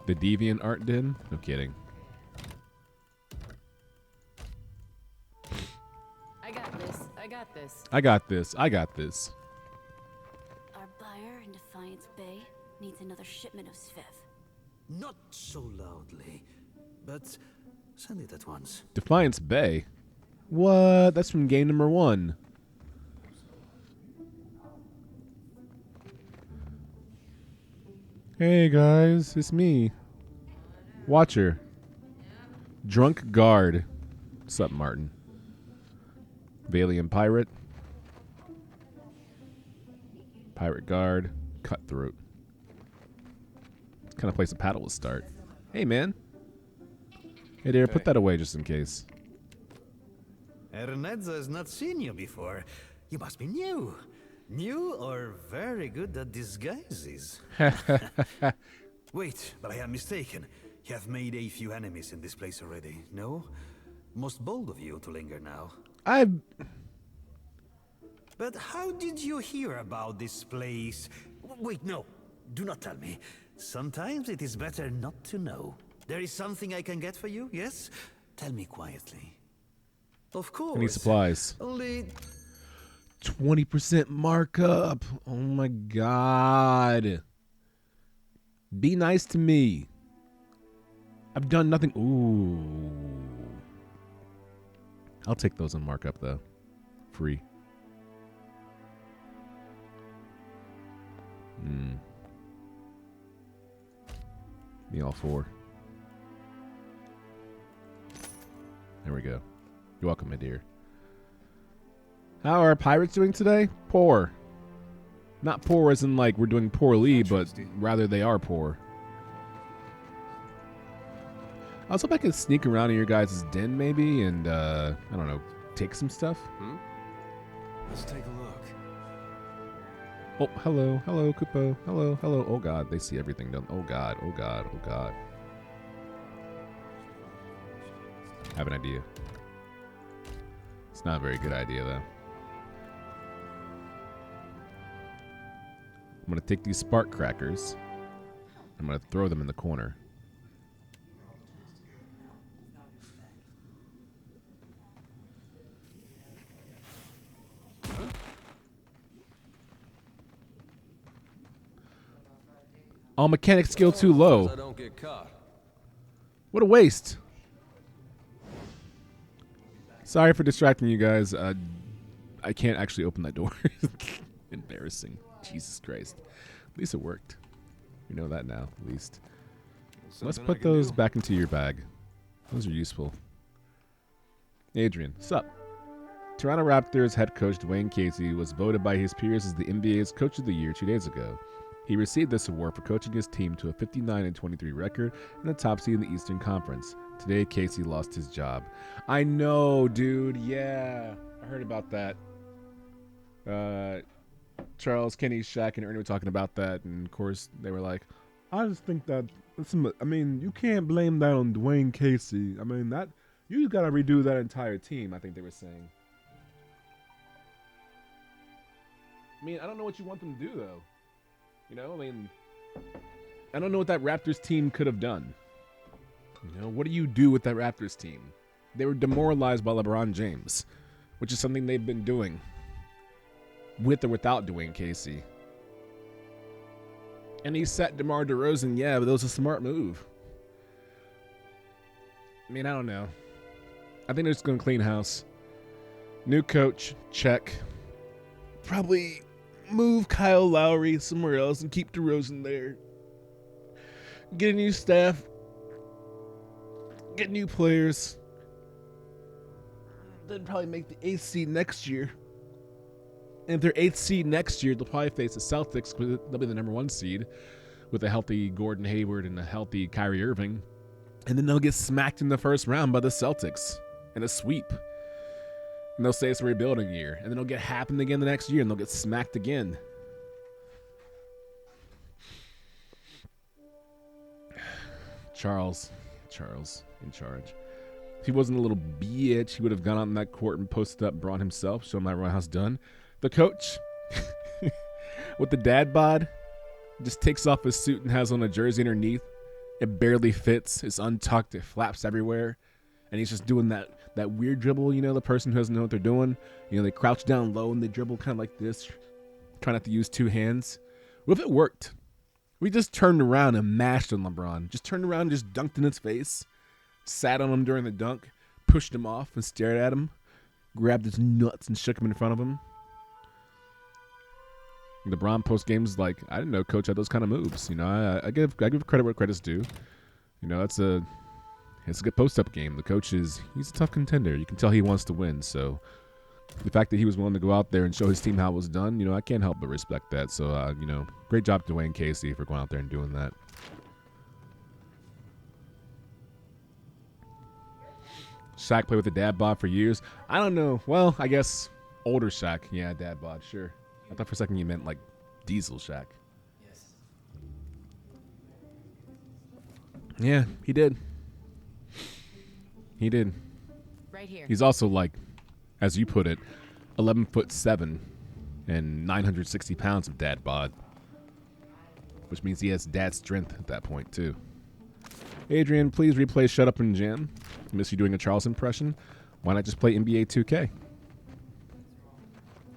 The Deviant Art Den? No kidding. I got this. I got this. I got this. I got this. Our buyer in Defiance Bay needs another shipment of Svev. Not so loudly, but send it at once. Defiance Bay? What? That's from game number 1. Hey guys, it's me. Watcher. Drunk Guard. What's up, Martin? Valiant Pirate. Pirate Guard. Cutthroat. What kind of place a paddle will start. Hey, man. Hey, dear, put that away just in case. Ernedza has not seen you before. You must be new. New or very good at disguises. Wait, but I am mistaken. You have made a few enemies in this place already, no? Most bold of you to linger now. But how did you hear about this place? Wait, no. Do not tell me. Sometimes it is better not to know. There is something I can get for you, yes? Tell me quietly. Of course. Any supplies? Only 20% markup. Oh my god. Be nice to me. I've done nothing. Ooh. I'll take those on markup though. Free. Me all 4. There we go. You're welcome, my dear. How are pirates doing today? Poor. Not poor as in like we're doing poorly, but rather they are poor. I was hoping I could sneak around in your guys' den maybe and, I don't know, take some stuff. Let's take a look. Oh, hello. Hello, Kupo. Hello, hello. Oh, God. They see everything, don't they? Oh, God. Oh, God. Oh, God. I have an idea. It's not a very good idea, though. I'm going to take these spark crackers. I'm going to throw them in the corner. All mechanic skill too low. I don't get caught. What a waste. Sorry for distracting you guys. I can't actually open that door. Embarrassing. Jesus Christ. At least it worked. We know that now, at least. Let's put those back into your bag. Those are useful. Adrian, sup? Toronto Raptors head coach Dwayne Casey was voted by his peers as the NBA's Coach of the Year 2 days ago. He received this award for coaching his team to a 59-23 record and the top seed in the Eastern Conference. Today, Casey lost his job. I know, dude. Yeah. I heard about that. Charles, Kenny, Shaq, and Ernie were talking about that, and of course, they were like, I just think that, I mean, you can't blame that on Dwayne Casey. I mean, that you got to redo that entire team, I think they were saying. I mean, I don't know what you want them to do, though. You know, I mean, I don't know what that Raptors team could have done. You know, what do you do with that Raptors team? They were demoralized by LeBron James, which is something they've been doing with or without Dwayne Casey. And he set DeMar DeRozan, yeah, but that was a smart move. I mean, I don't know. I think they're just going to clean house. New coach, check. Probably move Kyle Lowry somewhere else and keep DeRozan there. Get a new staff. Get new players. Then probably make the 8th seed next year. And if they're 8th seed next year, they'll probably face the Celtics. They'll be the number 1 seed with a healthy Gordon Hayward and a healthy Kyrie Irving. And then they'll get smacked in the first round by the Celtics in a sweep. And they'll say it's a rebuilding year. And then it'll get happened again the next year, and they'll get smacked again. Charles in charge. If he wasn't a little bitch, he would have gone out in that court and posted up Braun himself, show him that Roundhouse done. The coach, with the dad bod, just takes off his suit and has on a jersey underneath. It barely fits. It's untucked. It flaps everywhere. And he's just doing that weird dribble, you know, the person who doesn't know what they're doing. You know, they crouch down low and they dribble kind of like this, try not to use 2 hands. What if it worked? We just turned around and mashed on LeBron. Just turned around and just dunked in his face. Sat on him during the dunk. Pushed him off and stared at him. Grabbed his nuts and shook him in front of him. LeBron post games like, I didn't know Coach had those kind of moves. You know, I give credit where credit's due. You know, it's a good post up game. The coach he's a tough contender. You can tell he wants to win. So the fact that he was willing to go out there and show his team how it was done, you know, I can't help but respect that. So you know, great job to Dwayne Casey for going out there and doing that. Shaq played with the dad bod for years. I don't know. Well, I guess older Shaq. Yeah, dad bod, sure. I thought for a second you meant like Diesel Shaq. Yes. Yeah, he did. He did. Right here. He's also like, as you put it, 11'7" and 960 pounds of dad bod, which means he has dad strength at that point too. Adrian, please replay Shut Up and Jam. I miss you doing a Charles impression. Why not just play NBA 2K?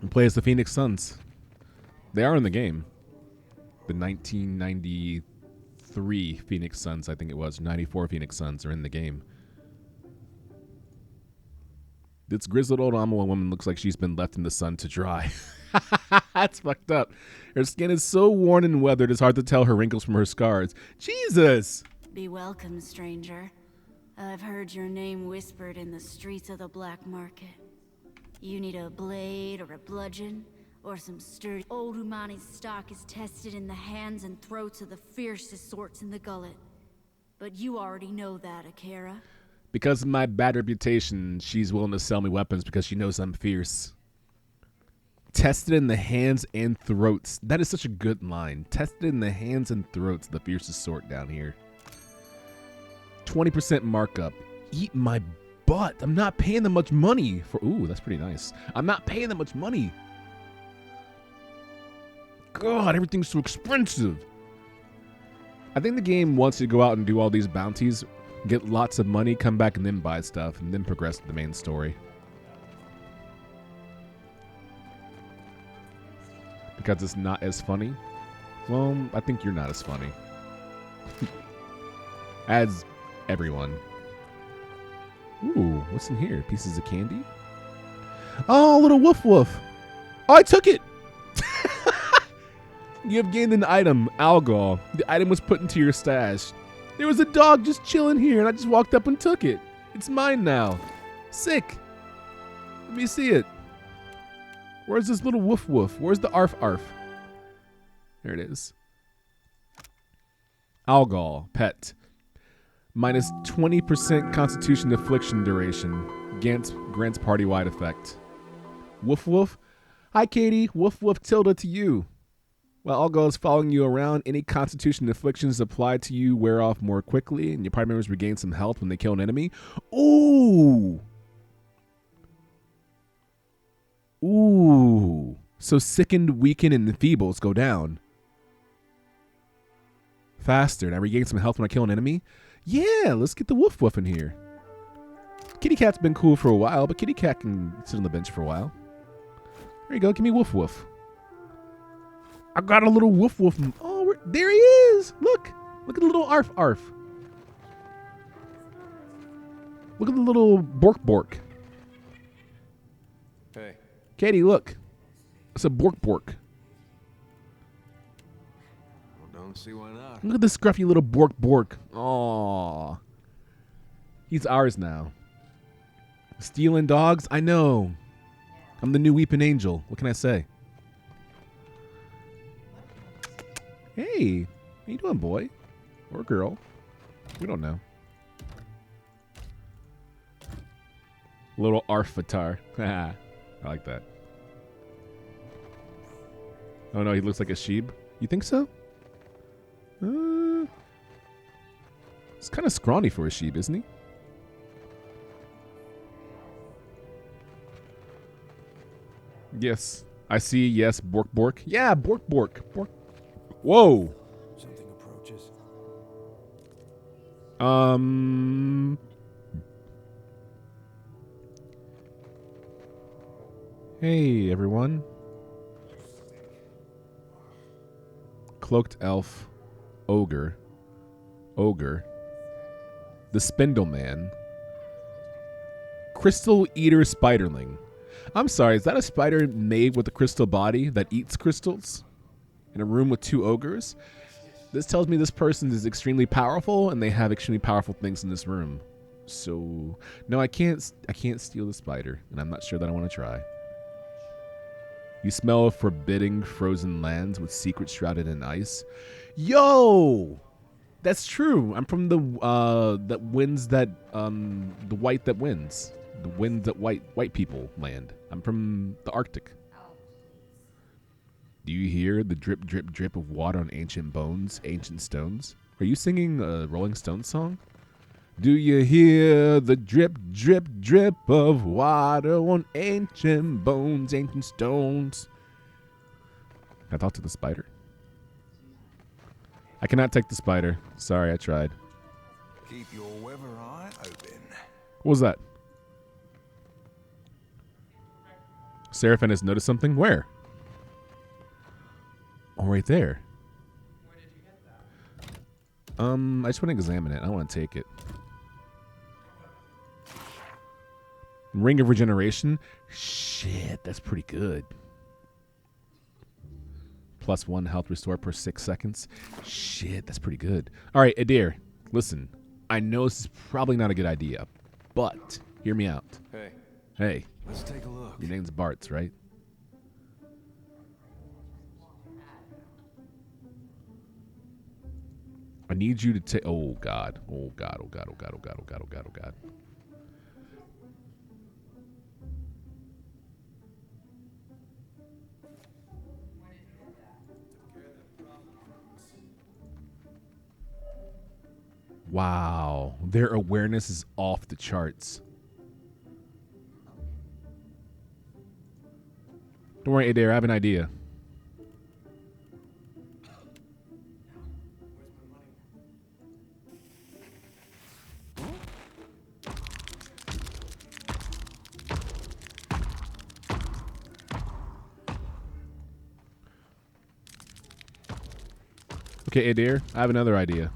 And play as the Phoenix Suns. They are in the game. The 1993 Phoenix Suns, I think it was. 94 Phoenix Suns are in the game. This grizzled old Amo woman looks like she's been left in the sun to dry. That's fucked up. Her skin is so worn and weathered, it's hard to tell her wrinkles from her scars. Jesus! Be welcome, stranger. I've heard your name whispered in the streets of the black market. You need a blade or a bludgeon, or some sturdy... Old Umani's stock is tested in the hands and throats of the fiercest sorts in the gullet. But you already know that, Akira. Because of my bad reputation, she's willing to sell me weapons because she knows I'm fierce. Tested in the hands and throats. That is such a good line. Tested in the hands and throats of the fiercest sort down here. 20% markup. Eat my butt. I'm not paying them much money for... Ooh, that's pretty nice. I'm not paying them much money. God, everything's so expensive. I think the game wants you to go out and do all these bounties, get lots of money, come back and then buy stuff, and then progress to the main story. Because it's not as funny? Well, I think you're not as funny. As everyone. Ooh, what's in here? Pieces of candy? Oh, little woof woof. Oh, I took it! You have gained an item, Algol. The item was put into your stash. There was a dog just chilling here, and I just walked up and took it. It's mine now. Sick. Let me see it. Where's this little woof woof? Where's the arf arf? There it is. Algol, pet. Minus 20% constitution affliction duration. Grants party-wide effect. Woof woof. Hi, Katie. Woof woof tilde to you. While Algol is following you around, any constitution afflictions applied to you wear off more quickly, and your party members regain some health when they kill an enemy. Ooh! Ooh. So sickened, weakened, and enfeebles go down faster, and I regain some health when I kill an enemy. Yeah, let's get the woof woof in here. Kitty Cat's been cool for a while, but Kitty Cat can sit on the bench for a while. There you go. Give me woof woof. I got a little woof woof. Oh, there he is. Look. Look at the little arf arf. Look at the little bork bork. Hey. Katie, look. It's a bork bork. Well, don't see why not. Look at this scruffy little bork bork. Aww. He's ours now. Stealing dogs? I know. I'm the new weeping angel. What can I say? Hey, how you doing, boy? Or girl? We don't know. Little Arfatar. I like that. Oh no, he looks like a sheep. You think so? He's kind of scrawny for a sheep, isn't he? Yes. I see, yes, Bork Bork. Yeah, Bork Bork. Bork. Whoa. Something approaches. Hey, everyone. Cloaked elf. Ogre. The Spindle Man. Crystal Eater Spiderling. I'm sorry, is that a spider made with a crystal body that eats crystals? In a room with two ogres? This tells me this person is extremely powerful and they have extremely powerful things in this room. So, no, I can't steal the spider, and I'm not sure that I want to try. You smell of forbidding frozen lands with secrets shrouded in ice. Yo! That's true. I'm from the the white that wins. The wind that white people land. I'm from the Arctic. Do you hear the drip, drip, drip of water on ancient bones, ancient stones? Are you singing a Rolling Stones song? Do you hear the drip, drip, drip of water on ancient bones, ancient stones? Can I talk to the spider? I cannot take the spider. Sorry, I tried. Keep your weather eye open. What was that? Seraphim has noticed something? Where? Oh, right there. Where did you get that? I just want to examine it. I want to take it. Ring of Regeneration? Shit, that's pretty good. +1 health restore per 6 seconds. Shit, that's pretty good. All right, Adair, listen. I know this is probably not a good idea, but hear me out. Hey. Hey. Let's take a look. Your name's Bartz, right? I need you to take... Oh, God. Oh, God. Oh, God. Oh, God. Oh, God. Oh, God. Oh, God. Oh, God. Wow. Their awareness is off the charts. Don't worry, Adair. I have an idea. Okay, Adair, I have another idea.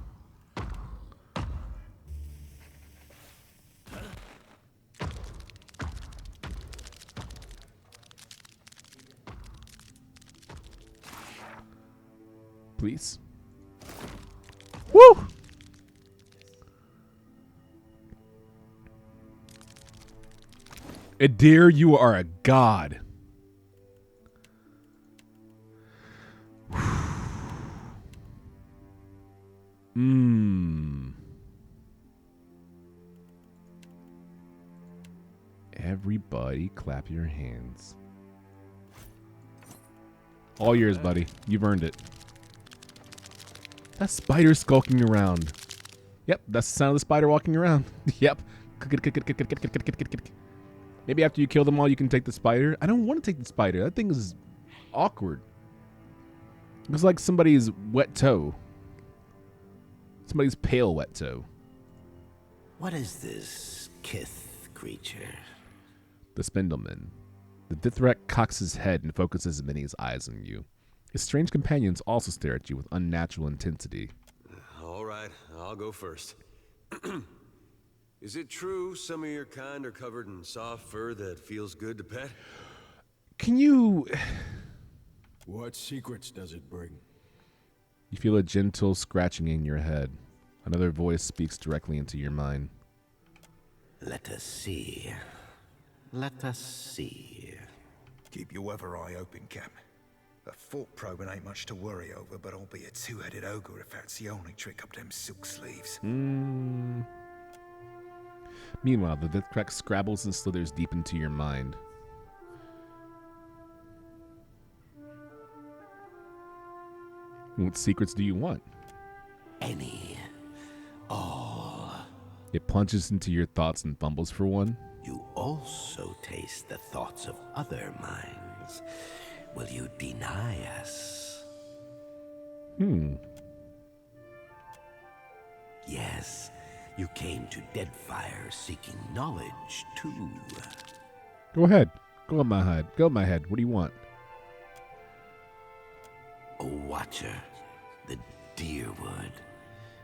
please. Woo! Adir, you are a god. Everybody clap your hands. All yours, buddy. You've earned it. That spider skulking around. Yep, that's the sound of the spider walking around. Yep. Maybe after you kill them all, you can take the spider. I don't want to take the spider. That thing is awkward. It's like somebody's wet toe. Somebody's pale wet toe. What is this kith creature? The Spindleman. The Dithrak cocks his head and focuses his many eyes on you. His strange companions also stare at you with unnatural intensity. All right, I'll go first. Is it true some of your kind are covered in soft fur that feels good to pet? Can you... What secrets does it bring? You feel a gentle scratching in your head. Another voice speaks directly into your mind. Let us see. Let us see. Keep your other eye open, Cap. A fork probing ain't much to worry over, but I'll be a two-headed ogre if that's the only trick up them silk sleeves. Meanwhile, the Dithrak scrabbles and slithers deep into your mind. What secrets do you want? Any. All. It plunges into your thoughts and fumbles for one. You also taste the thoughts of other minds. Will you deny us? Yes, you came to Deadfire seeking knowledge, too. Go ahead. Go on my head. Go on my head. What do you want? A watcher, the Deerwood,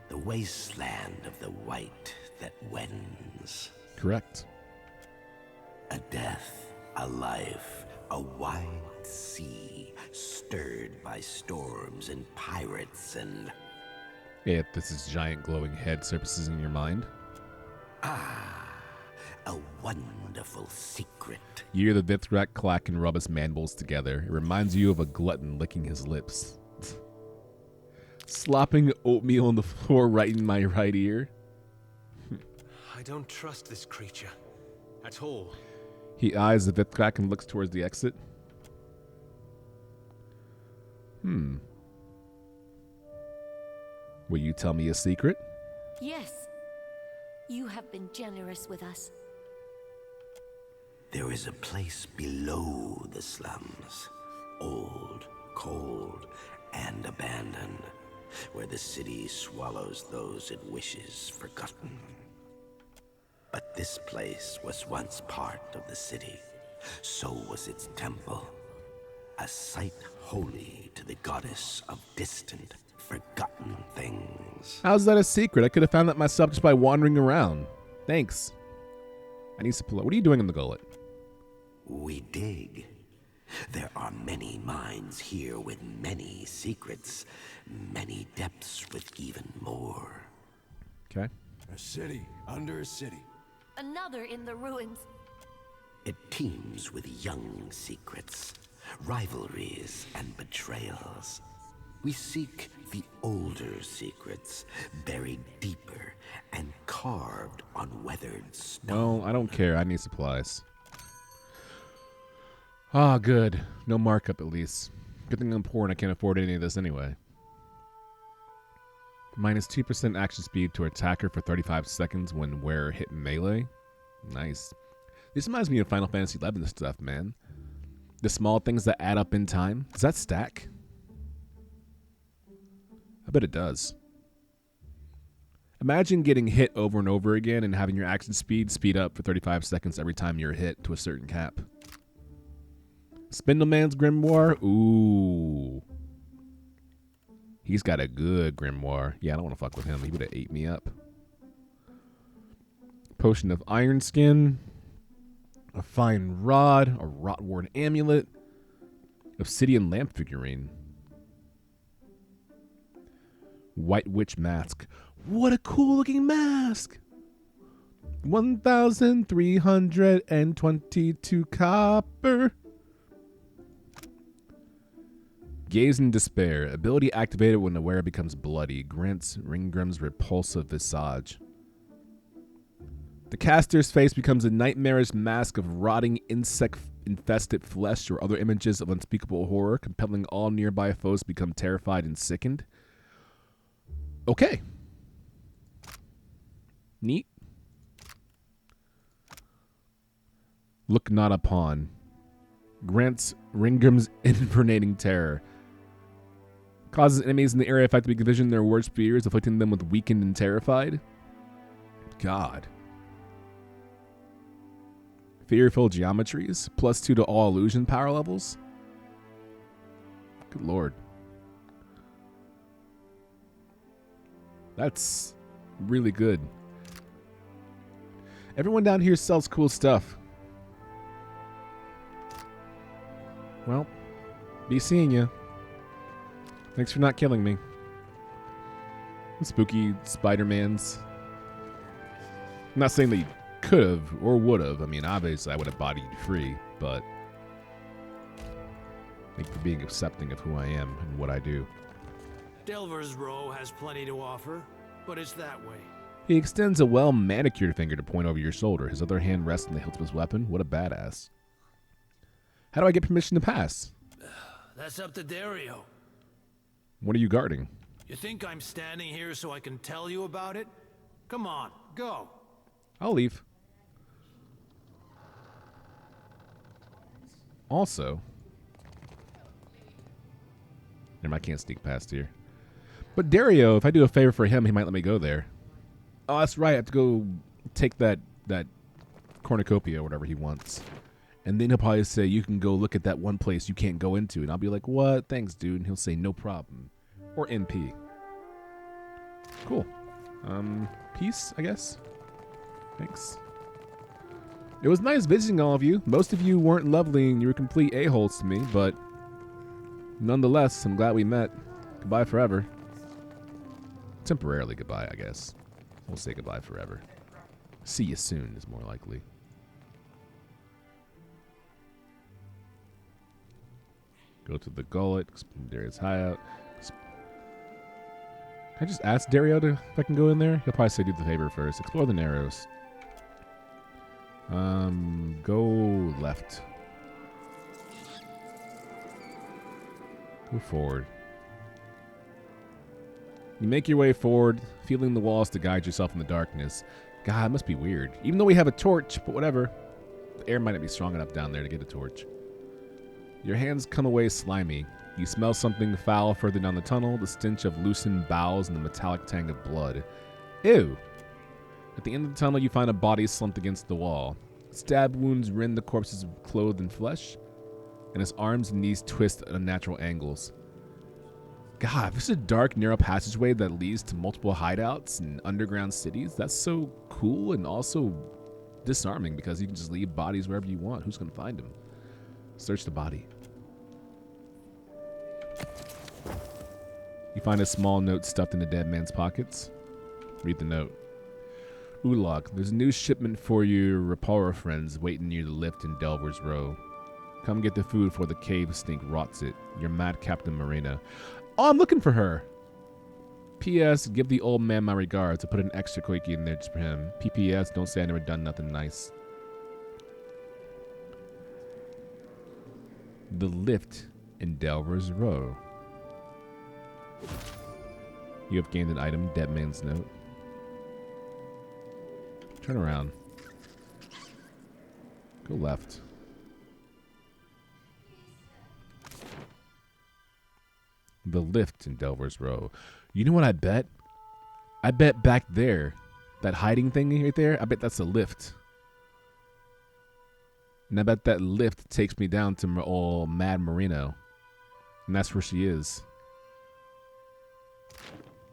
the wasteland of the white that wends. Correct. A death, a life, a wide sea, stirred by storms and pirates and... Yeah, this is giant glowing head surfaces in your mind. A wonderful secret. You hear the Dithrak clack and rub his mandibles together. It reminds you of a glutton licking his lips. Slopping oatmeal on the floor right in my right ear. I don't trust this creature at all. He eyes the Dithrak and looks towards the exit. Will you tell me a secret? Yes. You have been generous with us. There is a place below the slums, old, cold, and abandoned, where the city swallows those it wishes forgotten. But this place was once part of the city. So was its temple, a site holy to the goddess of distant, forgotten things. How's that a secret? I could have found that myself just by wandering around. Thanks. I need supply. What are you doing in the gullet? We dig. There are many mines here with many secrets, many depths with even more. Okay. A city under a city. Another in the ruins. It teems with young secrets, rivalries, and betrayals. We seek the older secrets, buried deeper and carved on weathered stone. Well, I don't care. I need supplies. Ah, good. No markup, at least. Good thing I'm poor and I can't afford any of this anyway. Minus 2% action speed to attacker for 35 seconds when wearer hit melee. Nice. This reminds me of Final Fantasy XI stuff, man. The small things that add up in time. Does that stack? I bet it does. Imagine getting hit over and over again and having your action speed up for 35 seconds every time you're hit to a certain cap. Spindleman's Grimoire? Ooh. He's got a good grimoire. Yeah, I don't want to fuck with him. He would have ate me up. Potion of Iron Skin. A fine rod. A rotworn amulet. Obsidian lamp figurine. White Witch mask. What a cool looking mask! 1,322 copper. Gaze in despair. Ability activated when the wearer becomes bloody. Grants Ringrim's repulsive visage. The caster's face becomes a nightmarish mask of rotting insect-infested flesh or other images of unspeakable horror, compelling all nearby foes to become terrified and sickened. Okay. Neat. Look not upon. Grants Ringrim's invernating terror. Causes enemies in the area affected to be vision their worst fears, afflicting them with weakened and terrified. God. Fearful geometries. +2 to all illusion power levels. Good lord. That's really good. Everyone down here sells cool stuff. Well, be seeing you. Thanks for not killing me. Spooky Spider-Mans. I'm not saying that you could have or would have. I mean, obviously I would have bodied you free, but thank you for being accepting of who I am and what I do. Delver's Row has plenty to offer, but it's that way. He extends a well-manicured finger to point over your shoulder. His other hand rests on the hilt of his weapon. What a badass. How do I get permission to pass? That's up to Dario. What are you guarding? You think I'm standing here so I can tell you about it? Come on, go. I'll leave. Also, I can't sneak past here. But Dario, if I do a favor for him, he might let me go there. Oh, that's right. I have to go take that cornucopia or whatever he wants. And then he'll probably say, you can go look at that one place you can't go into. And I'll be like, what? Thanks, dude. And he'll say, no problem. Or NP. Cool. Peace, I guess. Thanks. It was nice visiting all of you. Most of you weren't lovely and you were complete a-holes to me, but nonetheless, I'm glad we met. Goodbye forever. Temporarily goodbye, I guess. We'll say goodbye forever. See you soon is more likely. Go to the gullet. Dario's hideout. Can I just ask Dario if I can go in there? He'll probably say do the favor first. Explore the Narrows. Go left. Go forward. You make your way forward, feeling the walls to guide yourself in the darkness. God, it must be weird. Even though we have a torch, but whatever. The air might not be strong enough down there to get a torch. Your hands come away slimy. You smell something foul further down the tunnel, the stench of loosened bowels and the metallic tang of blood. Ew. At the end of the tunnel, you find a body slumped against the wall. Stab wounds rend the corpse's clothed in flesh, and his arms and knees twist at unnatural angles. God, this is a dark, narrow passageway that leads to multiple hideouts and underground cities. That's so cool and also disarming because you can just leave bodies wherever you want. Who's going to find them? Search the body. You find a small note stuffed in the dead man's pockets. Read the note. Ulok, there's a new shipment for your Rapara friends waiting near the lift in Delver's Row. Come get the food before the cave stink rots it. Your mad Captain Marina. Oh, I'm looking for her. P.S. Give the old man my regards. I put an extra quickie in there just for him. P.P.S. Don't say I never done nothing nice. The lift in Delver's Row. You have gained an item, Dead Man's Note. Turn around. Go left. The lift in Delver's Row. You know what I bet? I bet back there, that hiding thing right there, I bet that's a lift. And I bet that lift takes me down to old Mad Marino. And that's where she is.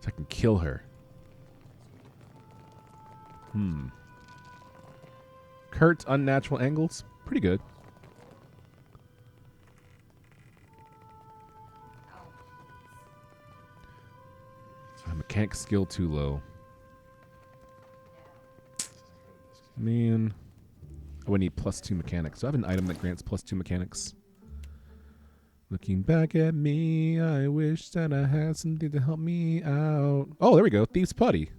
So I can kill her. Kurt's unnatural angles. Pretty good. I'm Mechanic skill too low. Man. Oh, I need +2 mechanics. Do I have an item that grants +2 mechanics? Looking back at me, I wish that I had something to help me out. Oh, there we go. Thieves' Putty.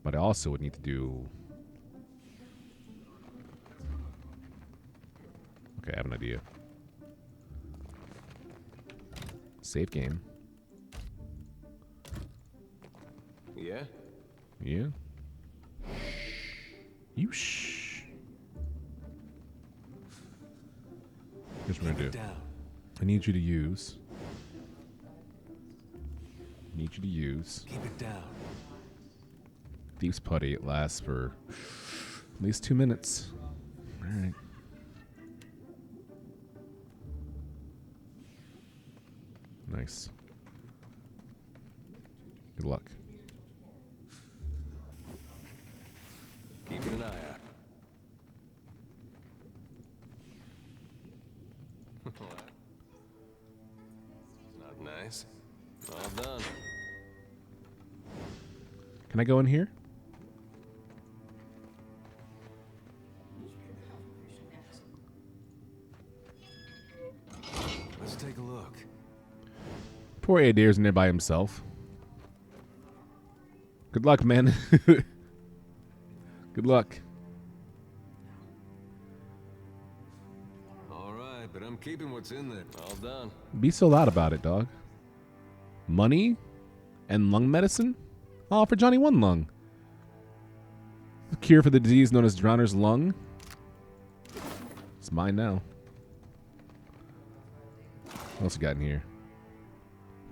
But I also would need to do... Okay, I have an idea. Save game. Yeah? Yeah? You shh. Here's what we're gonna do. I need you to use... Keep it down. Thieves' Putty. It lasts for at least 2 minutes. Alright. Nice. Good luck. Keeping an eye out. Not nice. All done. Can I go in here? Let's take a look. Poor Adair's in there by himself. Good luck, man. Good luck. All right, but I'm keeping what's in there. All done. Be so loud about it, dog. Money and lung medicine? Oh, for Johnny One Lung. The cure for the disease known as Drowner's Lung. It's mine now. What else you got in here?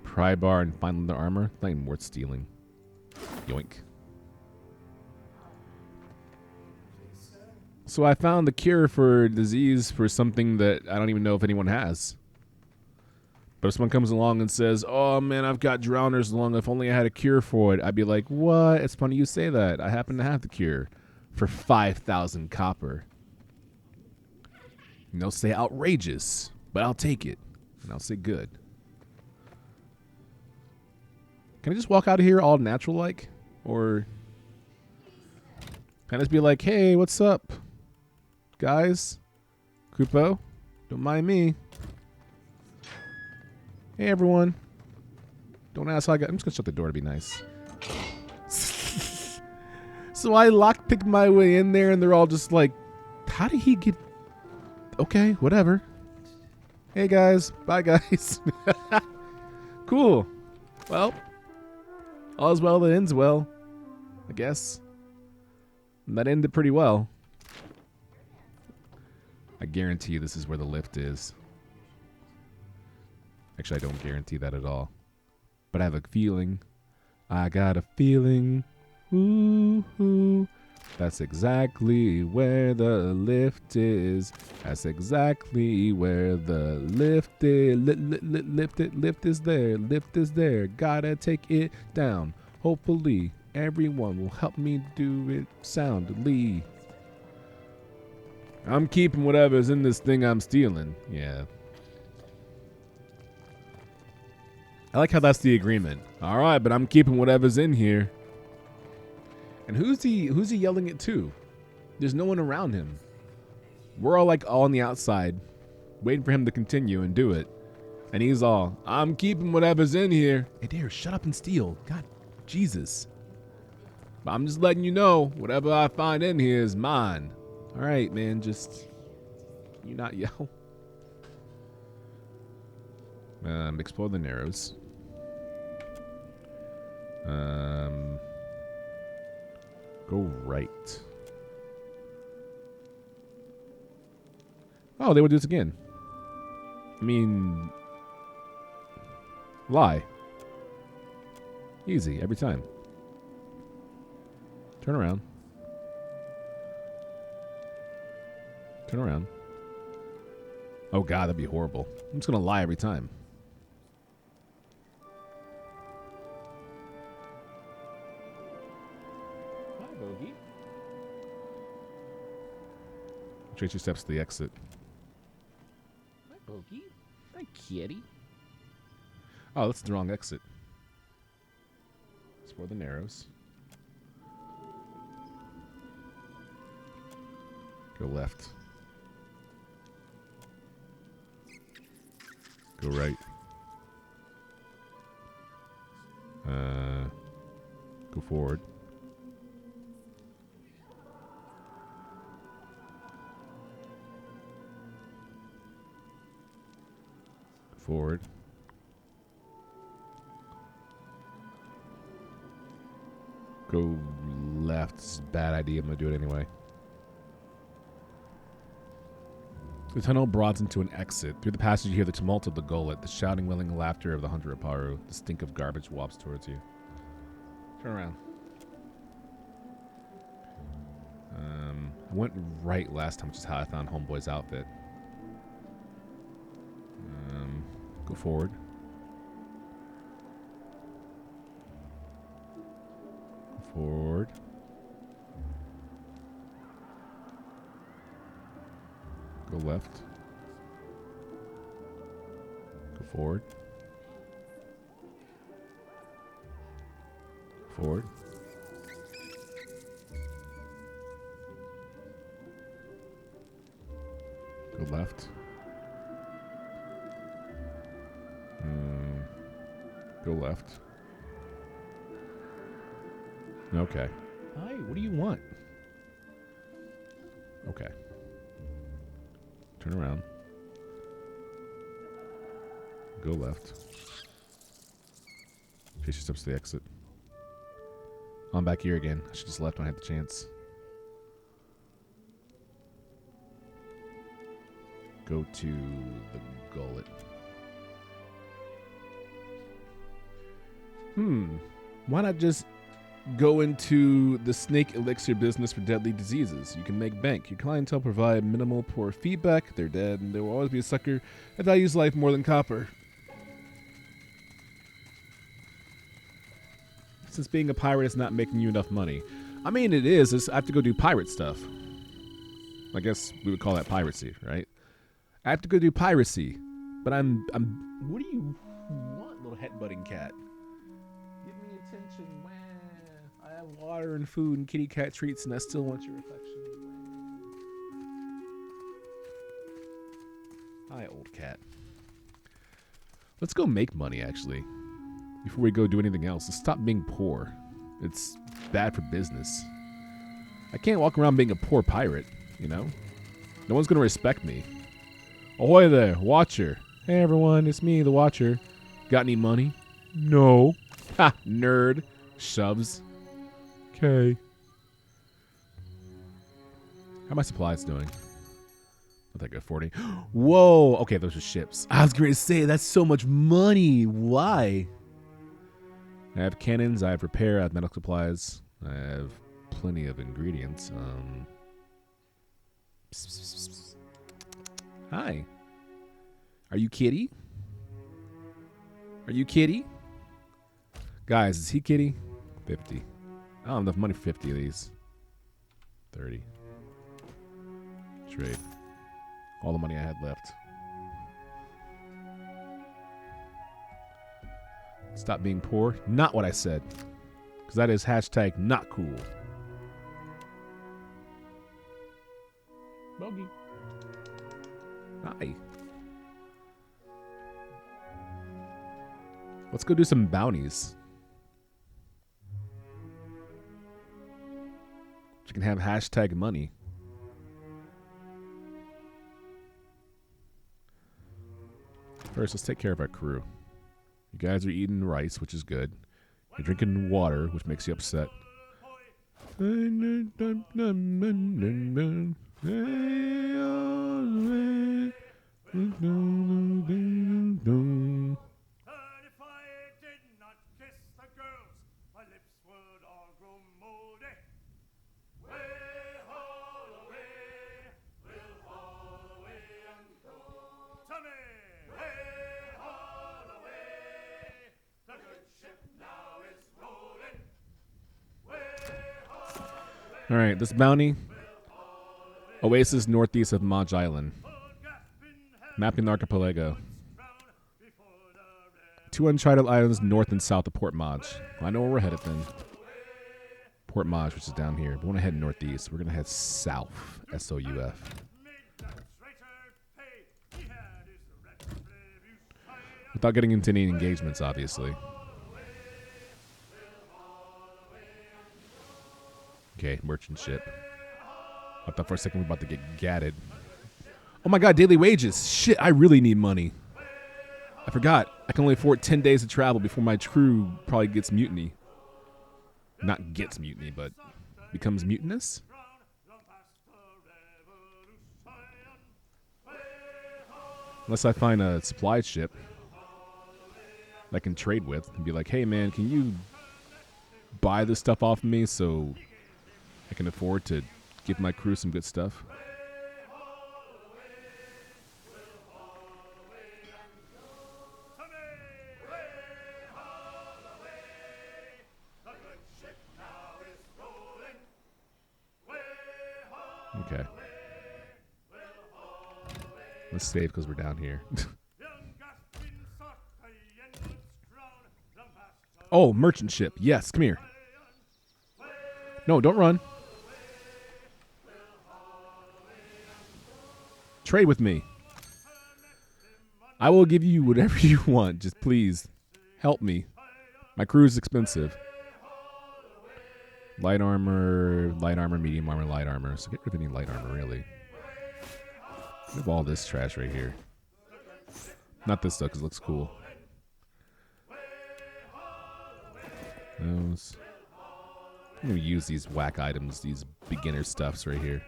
Pry bar and fine leather armor. Not even worth stealing. Yoink. So I found the cure for disease for something that I don't even know if anyone has. But if someone comes along and says, oh man, I've got Drowner's Lung, if only I had a cure for it, I'd be like, what? It's funny you say that. I happen to have the cure for 5,000 copper. And they'll say outrageous, but I'll take it. And I'll say good. Can I just walk out of here all natural like? Or can I just be like, hey, what's up, guys? Krupo, don't mind me. Hey, everyone. Don't ask how I got... I'm just going to shut the door to be nice. So I lockpick my way in there, and they're all just like, how did he get... Okay, whatever. Hey, guys. Bye, guys. Cool. Well, all's well that ends well, I guess. And that ended pretty well. I guarantee you this is where the lift is. Actually, I don't guarantee that at all. But I have a feeling. I got a feeling. Ooh, that's exactly where the lift is. That's exactly where the lift is. Lift is there. Lift is there. Gotta take it down. Hopefully, everyone will help me do it soundly. I'm keeping whatever's in this thing I'm stealing. Yeah. I like how that's the agreement. All right, but I'm keeping whatever's in here. And who's he yelling it to? There's no one around him. We're all like all on the outside, waiting for him to continue and do it. And he's all, I'm keeping whatever's in here. Hey, Dare, shut up and steal. God, Jesus. But I'm just letting you know, whatever I find in here is mine. All right, man, just, you not yell. Explore the Narrows. Go right. Oh, they would do this again. I mean, lie. Easy, every time. Turn around. Turn around. Oh god, that'd be horrible. I'm just gonna lie every time. Hi, Bogey. Tracy steps to the exit. Hi, Pokey. Hi, kitty. Oh, that's the wrong exit. Explore the Narrows. Go left. Go right. Go forward. Forward. Go left. It's a bad idea. I'm going to do it anyway. The tunnel broadens into an exit. Through the passage, you hear the tumult of the gullet, the shouting, wailing laughter of the hunter Aparu. The stink of garbage wafts towards you. Turn around. I went right last time, which is how I found Homeboy's outfit. Go forward. Go forward. Go left. Go forward. Forward. Go left. Go left. Okay. Hi, what do you want? Okay. Turn around. Go left. Tracy steps to the exit. I'm back here again. I should just left when I had the chance. Go to the gullet. Why not just go into the snake elixir business for deadly diseases? You can make bank. Your clientele provide minimal poor feedback. They're dead, and there will always be a sucker that values life more than copper. Since being a pirate is not making you enough money. I mean, it is. I have to go do pirate stuff. I guess we would call that piracy, right? I have to go do piracy. But I'm what do you want, little headbutting cat? Give me attention. Wah. I have water and food and kitty cat treats, and I still want your affection. Wah. Hi, old cat. Let's go make money, actually. Before we go do anything else, let's stop being poor. It's bad for business. I can't walk around being a poor pirate, you know? No one's gonna respect me. Ahoy there, Watcher. Hey everyone, it's me, the Watcher. Got any money? No. Ha, nerd. Shoves. Okay. How my supplies doing? I think I 40. Whoa. Okay, those are ships. I was going to say, that's so much money. Why? I have cannons, I have repair, I have medical supplies. I have plenty of ingredients. Hi. Are you kitty? Are you kitty? Guys, is he kitty? 50. I don't have enough money for 50 of these. 30. Trade. All the money I had left. Stop being poor. Not what I said. Because that is hashtag not cool. Bogey. Hi. Let's go do some bounties. You can have hashtag money. First, let's take care of our crew. You guys are eating rice, which is good. You're drinking water, which makes you upset. All right, this bounty. Oasis northeast of Maj Island. Mapping the archipelago. 2 uncharted islands north and south of Port Maj. I know where we're headed then. Port Maj, which is down here. But we want to head northeast. We're going to head south. S-O-U-F. Without getting into any engagements, obviously. Okay, merchant ship. I thought for a second we were about to get gatted. Oh my god, daily wages. Shit, I really need money. I forgot. I can only afford 10 days of travel before my crew probably gets mutiny. Not gets mutiny, but becomes mutinous? Unless I find a supply ship I can trade with and be like, hey man, can you buy this stuff off of me so I can afford to give my crew some good stuff? Okay. Let's save because we're down here. Oh, merchant ship. Yes, come here. No, don't run. Trade with me. I will give you whatever you want. Just please help me. My crew is expensive. Light armor, medium armor, light armor. So get rid of any light armor, really. We have all this trash right here. Not this stuff, because it looks cool. Those. I'm going to use these whack items, these beginner stuffs right here.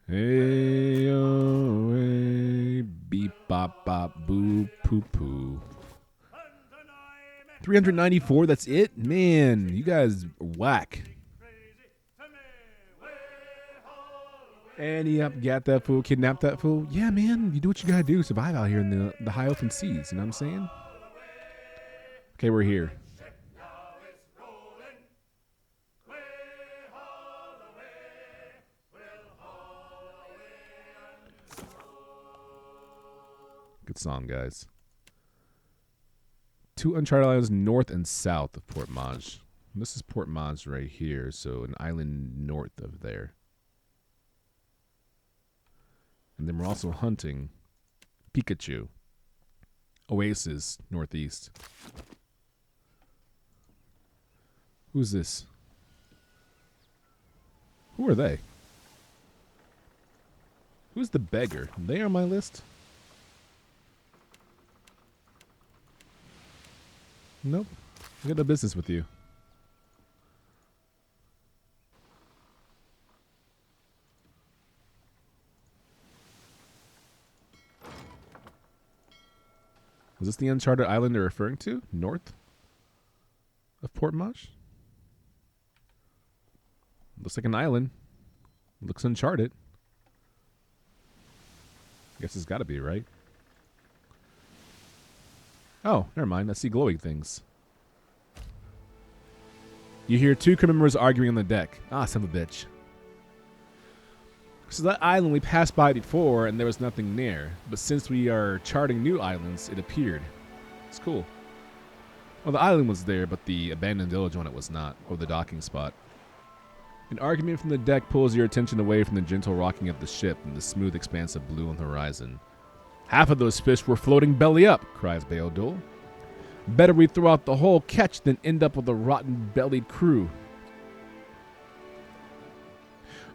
Hey, oh, hey, beep, bop, bop, boo, poo, poo. 394, that's it? Man, you guys are whack. And he got that fool, kidnapped that fool. Yeah, man, you do what you gotta do. Survive out here in the high open seas. You know what I'm saying? Okay, we're here. Good song, guys. 2 uncharted islands north and south of Port Maj. This is Port Maj right here, so an island north of there. And then we're also hunting Pikachu. Oasis, northeast. Who's this? Who are they? Who's the beggar? Are they on my list? Nope. I got no business with you. Is this the uncharted island they're referring to? North of Port Maj? Looks like an island. Looks uncharted. Guess it's gotta be, right? Oh, never mind. I see glowing things. You hear 2 crew members arguing on the deck. Ah, son of a bitch. So that island we passed by before and there was nothing there. But since we are charting new islands, it appeared. It's cool. Well, the island was there, but the abandoned village on it was not, or the docking spot. An argument from the deck pulls your attention away from the gentle rocking of the ship and the smooth expanse of blue on the horizon. Half of those fish were floating belly up, cries Beodul. Better we throw out the whole catch than end up with a rotten-bellied crew.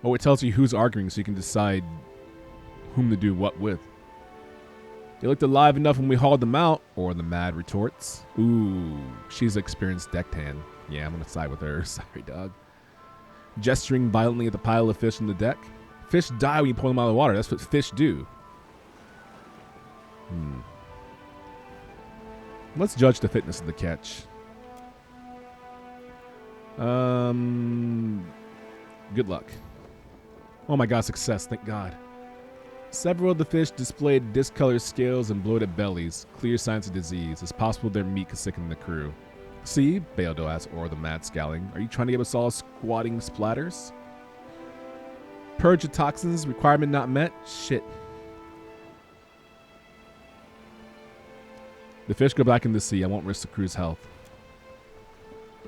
Oh, it tells you who's arguing so you can decide whom to do what with. They looked alive enough when we hauled them out, or the mad retorts. Ooh, she's experienced deckhand. Yeah, I'm gonna side with her. Sorry, dog. Gesturing violently at the pile of fish on the deck. Fish die when you pull them out of the water. That's what fish do. Let's judge the fitness of the catch. Good luck. Oh my god, success, thank god. Several of the fish displayed discolored scales and bloated bellies, clear signs of disease. It's possible their meat could sicken the crew. See, Beodo asks Or the Mad scowling. Are you trying to give us all squatting splatters? Purge of toxins, requirement not met? Shit. The fish go back in the sea. I won't risk the crew's health.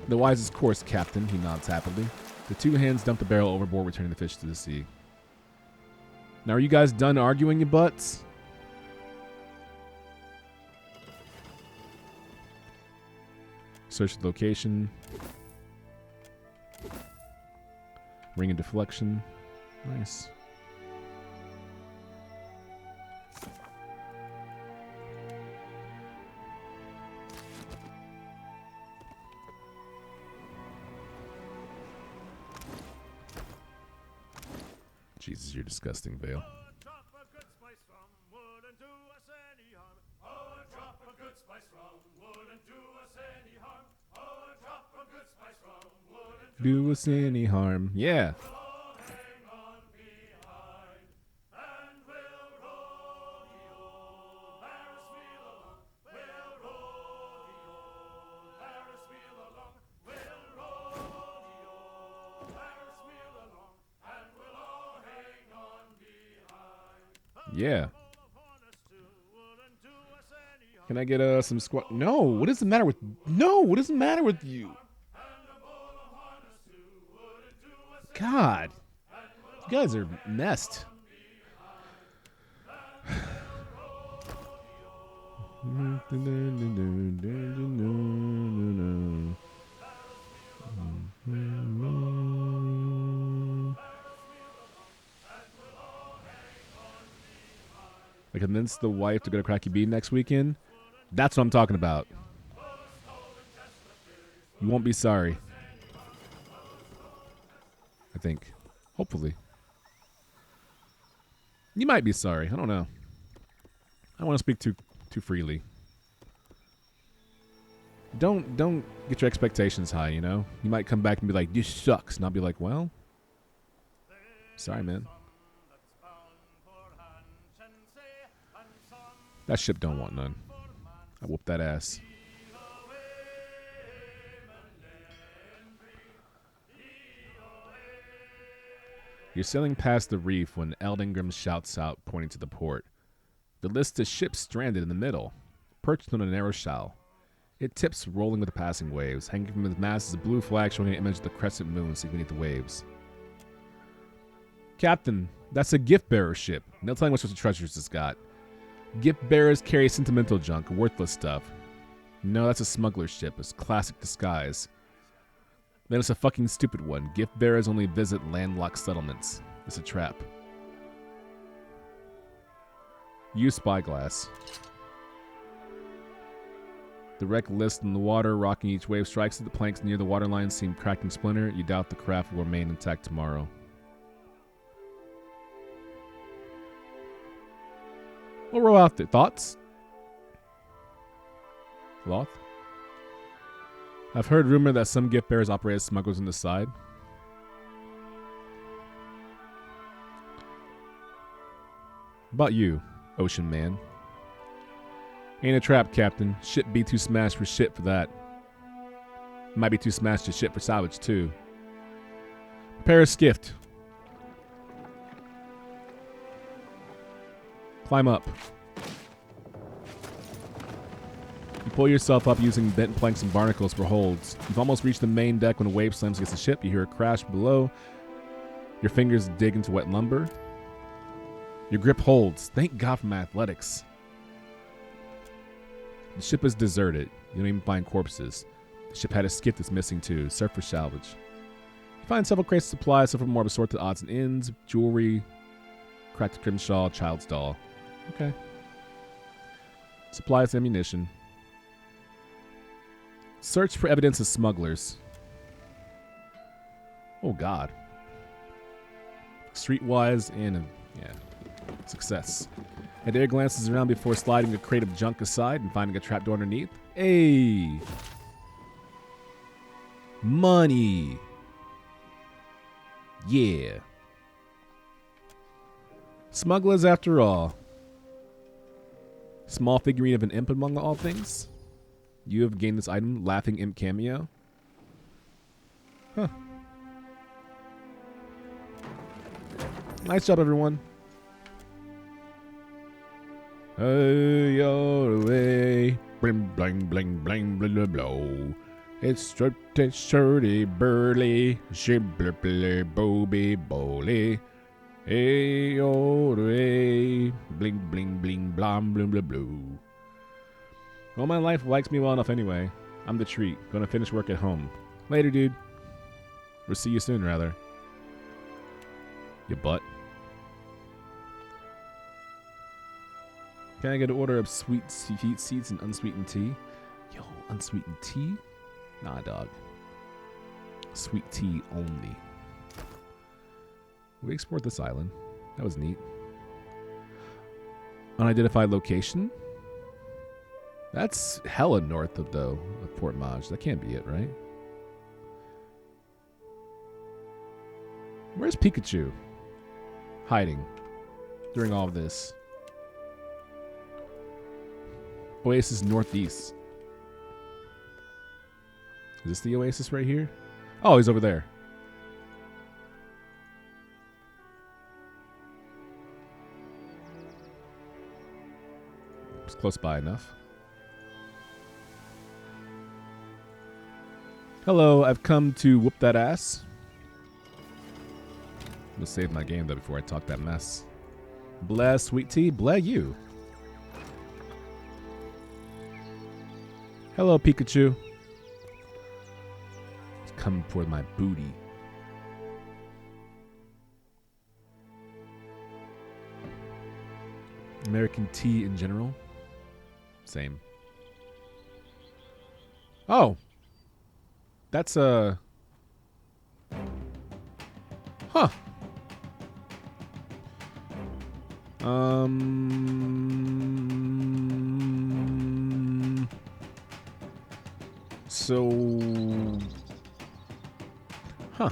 The wisest course, Captain, he nods happily. The two hands dump the barrel overboard, returning the fish to the sea. Now, are you guys done arguing, you butts? Search the location. Ring of deflection. Nice. Jesus, you're disgusting, Vale. Do us any harm. Yeah. Yeah. Can I get some squat? No. What does the matter with? No. What does the matter with you? God, you guys are messed. I convinced the wife to go to Cracky B next weekend. That's what I'm talking about. You won't be sorry. I think. Hopefully. You might be sorry. I don't know. I don't want to speak too freely. Don't get your expectations high, you know? You might come back and be like, this sucks. And I'll be like, well, sorry, man. That ship don't want none. I whoop that ass. You're sailing past the reef when Eldingram shouts out, pointing to the port. The list of ships stranded in the middle, perched on a narrow shell. It tips, rolling with the passing waves. Hanging from its mast is a blue flag showing an image of the crescent moon seen beneath the waves. Captain, that's a gift-bearer ship. No telling what sorts of treasures it's got. Gift-bearers carry sentimental junk, worthless stuff. No, that's a smuggler ship. It's classic disguise. Then it's a fucking stupid one. Gift bearers only visit landlocked settlements. It's a trap. Use spyglass. The wreck lists in the water, rocking each wave strikes at the planks near the waterline seem cracked and splintered. You doubt the craft will remain intact tomorrow. We'll roll out there. Thoughts? Loth? I've heard rumor that some gift bearers operate as smugglers on the side. About you, Ocean Man. Ain't a trap, Captain. Ship be too smashed for shit for that. Might be too smashed to shit for salvage, too. Prepare a skiff. Climb up. You pull yourself up using bent planks and barnacles for holds. You've almost reached the main deck when a wave slams against the ship. You hear a crash below. Your fingers dig into wet lumber. Your grip holds. Thank God for my athletics. The ship is deserted. You don't even find corpses. The ship had a skiff that's missing too. Search for salvage. You find several crates of supplies, some from more of assorted odds and ends, jewelry, cracked crimshaw, child's doll. Okay. Supplies, ammunition. Search for evidence of smugglers. Oh God. Streetwise and yeah, success. Adair glances around before sliding a crate of junk aside and finding a trapdoor underneath. Hey! Money! Yeah. Smugglers after all. Small figurine of an imp among all things. You have gained this item, Laughing Imp cameo. Huh. Nice job, everyone. Hey, you're away. Bling, bling, bling, bling, blah, blah, blah. It's shirty, shirty, burly, shibbly, booby, bowly. Hey, you're away. Bling, bling, bling, blam, blim, blah, blue. Well, my life likes me well enough anyway. I'm the treat. Gonna finish work at home. Later, dude. We'll see you soon, rather. You butt. Can I get an order of sweet seeds and unsweetened tea? Yo, unsweetened tea? Nah, dog. Sweet tea only. We explored this island. That was neat. Unidentified location? That's hella north of Port Maj. That can't be it, right? Where's Pikachu? Hiding during all of this. Oasis northeast. Is this the oasis right here? Oh, he's over there. It's close by enough. Hello, I've come to whoop that ass. I'm gonna save my game though before I talk that mess. Bless, sweet tea, bless you. Hello, Pikachu. It's coming for my booty. American tea in general? Same. Oh! That's a... Huh. So... Huh.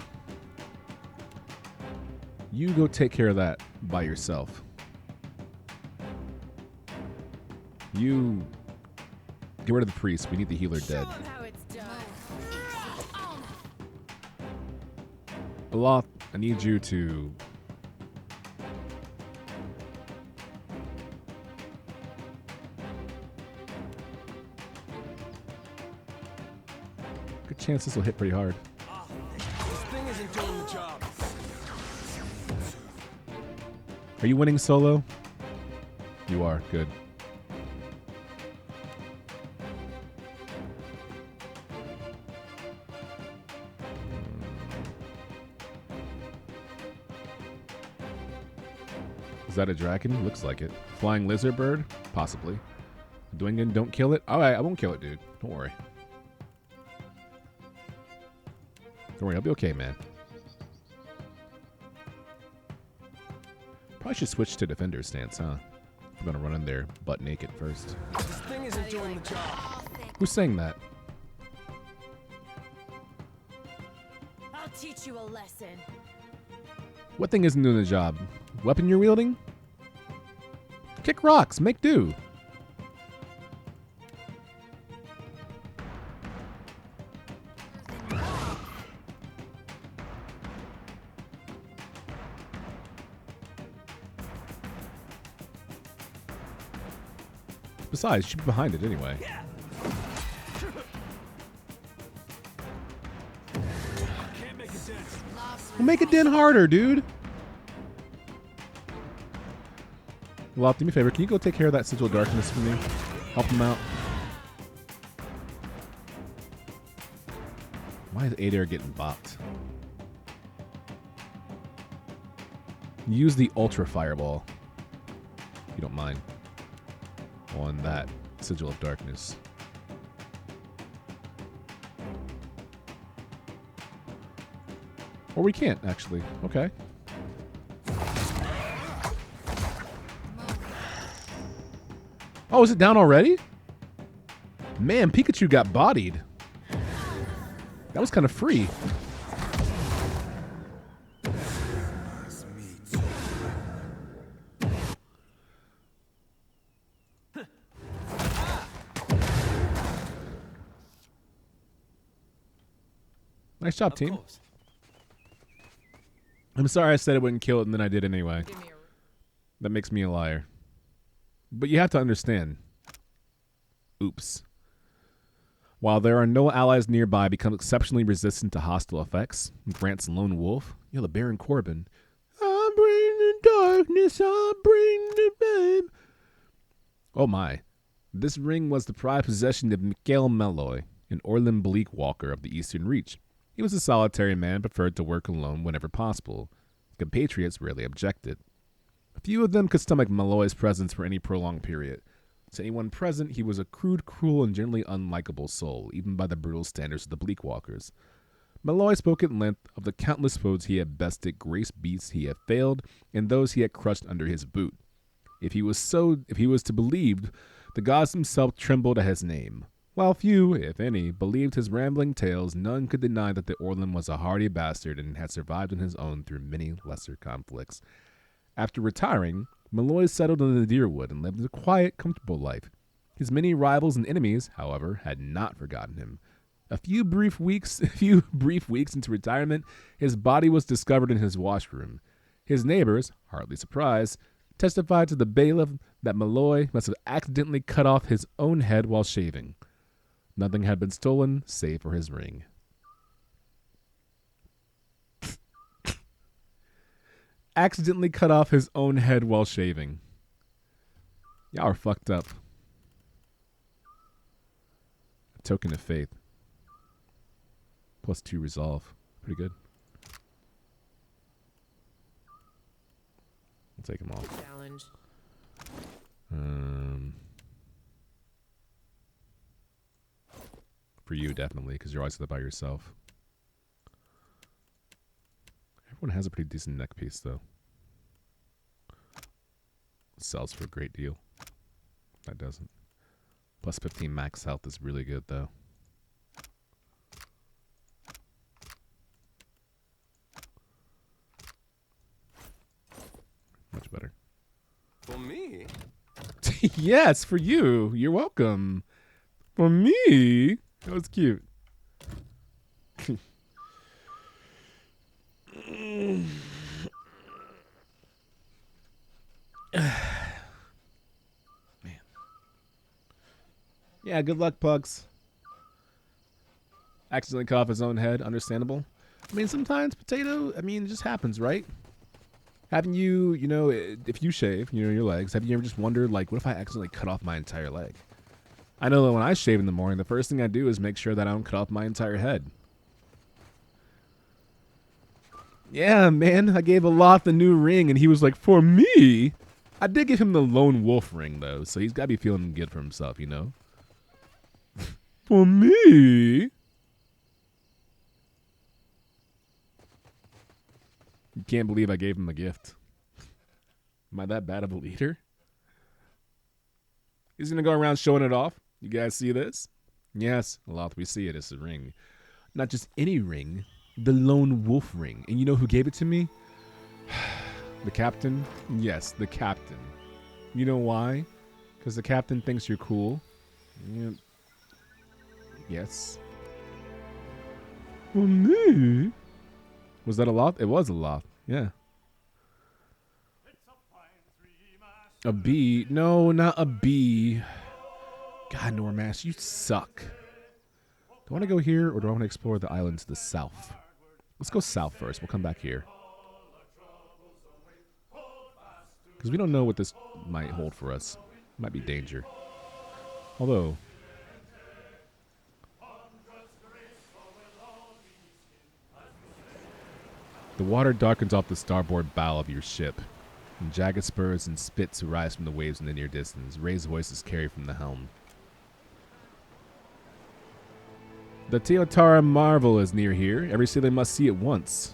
You go take care of that by yourself. You... Get rid of the priest. We need the healer dead. Aloth, I need you to... Good chance this will hit pretty hard. This thing isn't doing the job. Are you winning solo? You are. Good. Is that a dragon? Looks like it. Flying lizard bird? Possibly. Dwingan, don't kill it? Alright, I won't kill it, dude. Don't worry. Don't worry, I'll be okay, man. Probably should switch to defender stance, huh? We're gonna run in there butt naked first. This thing isn't doing the job. Who's saying that? I'll teach you a lesson. What thing isn't doing the job? Weapon you're wielding? Kick rocks, make do. Besides, she'd be behind it anyway. We'll make it dent harder, dude. Lop, do me a favor. Can you go take care of that Sigil of Darkness for me? Help him out. Why is Adair getting bopped? Use the Ultra Fireball, if you don't mind, on that Sigil of Darkness. Or we can't, actually. Okay. Oh, is it down already? Man, Pikachu got bodied. That was kind of free. Nice job, team. I'm sorry I said I wouldn't kill it and then I did anyway. That makes me a liar. But you have to understand. Oops. While there are no allies nearby, become exceptionally resistant to hostile effects. Grant's lone wolf. You're the Baron Corbin. I bring the darkness, I bring the babe. Oh my. This ring was the prized possession of Mikhail Malloy, an Orlin Bleakwalker of the Eastern Reach. He was a solitary man, preferred to work alone whenever possible. Compatriots rarely objected. A few of them could stomach Malloy's presence for any prolonged period. To anyone present, he was a crude, cruel, and generally unlikable soul, even by the brutal standards of the Bleakwalkers. Malloy spoke at length of the countless foes he had bested, grace beasts he had failed, and those he had crushed under his boot. If he was to believed, the gods themselves trembled at his name. While few, if any, believed his rambling tales, none could deny that the Orlin was a hardy bastard and had survived on his own through many lesser conflicts. After retiring, Malloy settled in the Deerwood and lived a quiet, comfortable life. His many rivals and enemies, however, had not forgotten him. A few brief weeks into retirement, his body was discovered in his washroom. His neighbors, hardly surprised, testified to the bailiff that Malloy must have accidentally cut off his own head while shaving. Nothing had been stolen save for his ring. Accidentally cut off his own head while shaving. Y'all are fucked up. A token of faith. +2 resolve. Pretty good. I'll take them all. Challenge. For you, definitely, because you're always by yourself. Everyone has a pretty decent neck piece, though. Sells for a great deal. That doesn't. +15 max health is really good, though. Much better. For me? Yes, for you. You're welcome. For me? That was cute. Man. Yeah, good luck, Pugs. Accidentally cut off his own head. Understandable. I mean, sometimes potato, I mean, it just happens, right? Haven't you, you know, if you shave, you know, your legs, have you ever just wondered, like, what if I accidentally cut off my entire leg? I know that when I shave in the morning, the first thing I do is make sure that I don't cut off my entire head. Yeah, man, I gave Aloth the new ring, and he was like, for me? I did give him the lone wolf ring, though, so he's got to be feeling good for himself, you know? For me? You can't believe I gave him a gift. Am I that bad of a leader? He's going to go around showing it off. You guys see this? Yes, Aloth, we see it. It's a ring. Not just any ring. The lone wolf ring. And you know who gave it to me? The captain? Yes, the captain. You know why? Because the captain thinks you're cool. Yeah. Yes. For me? Was that Aloth? It was Aloth. Yeah. A bee? No, not a bee. God, Normash, you suck. Do I want to go here or do I want to explore the island to the south? Let's go south first. We'll come back here. Because we don't know what this might hold for us. Might be danger. Although... the water darkens off the starboard bow of your ship, and jagged spurs and spits rise from the waves in the near distance. Raised voices carry from the helm. The Teotara marvel is near here. Every sailor must see it once.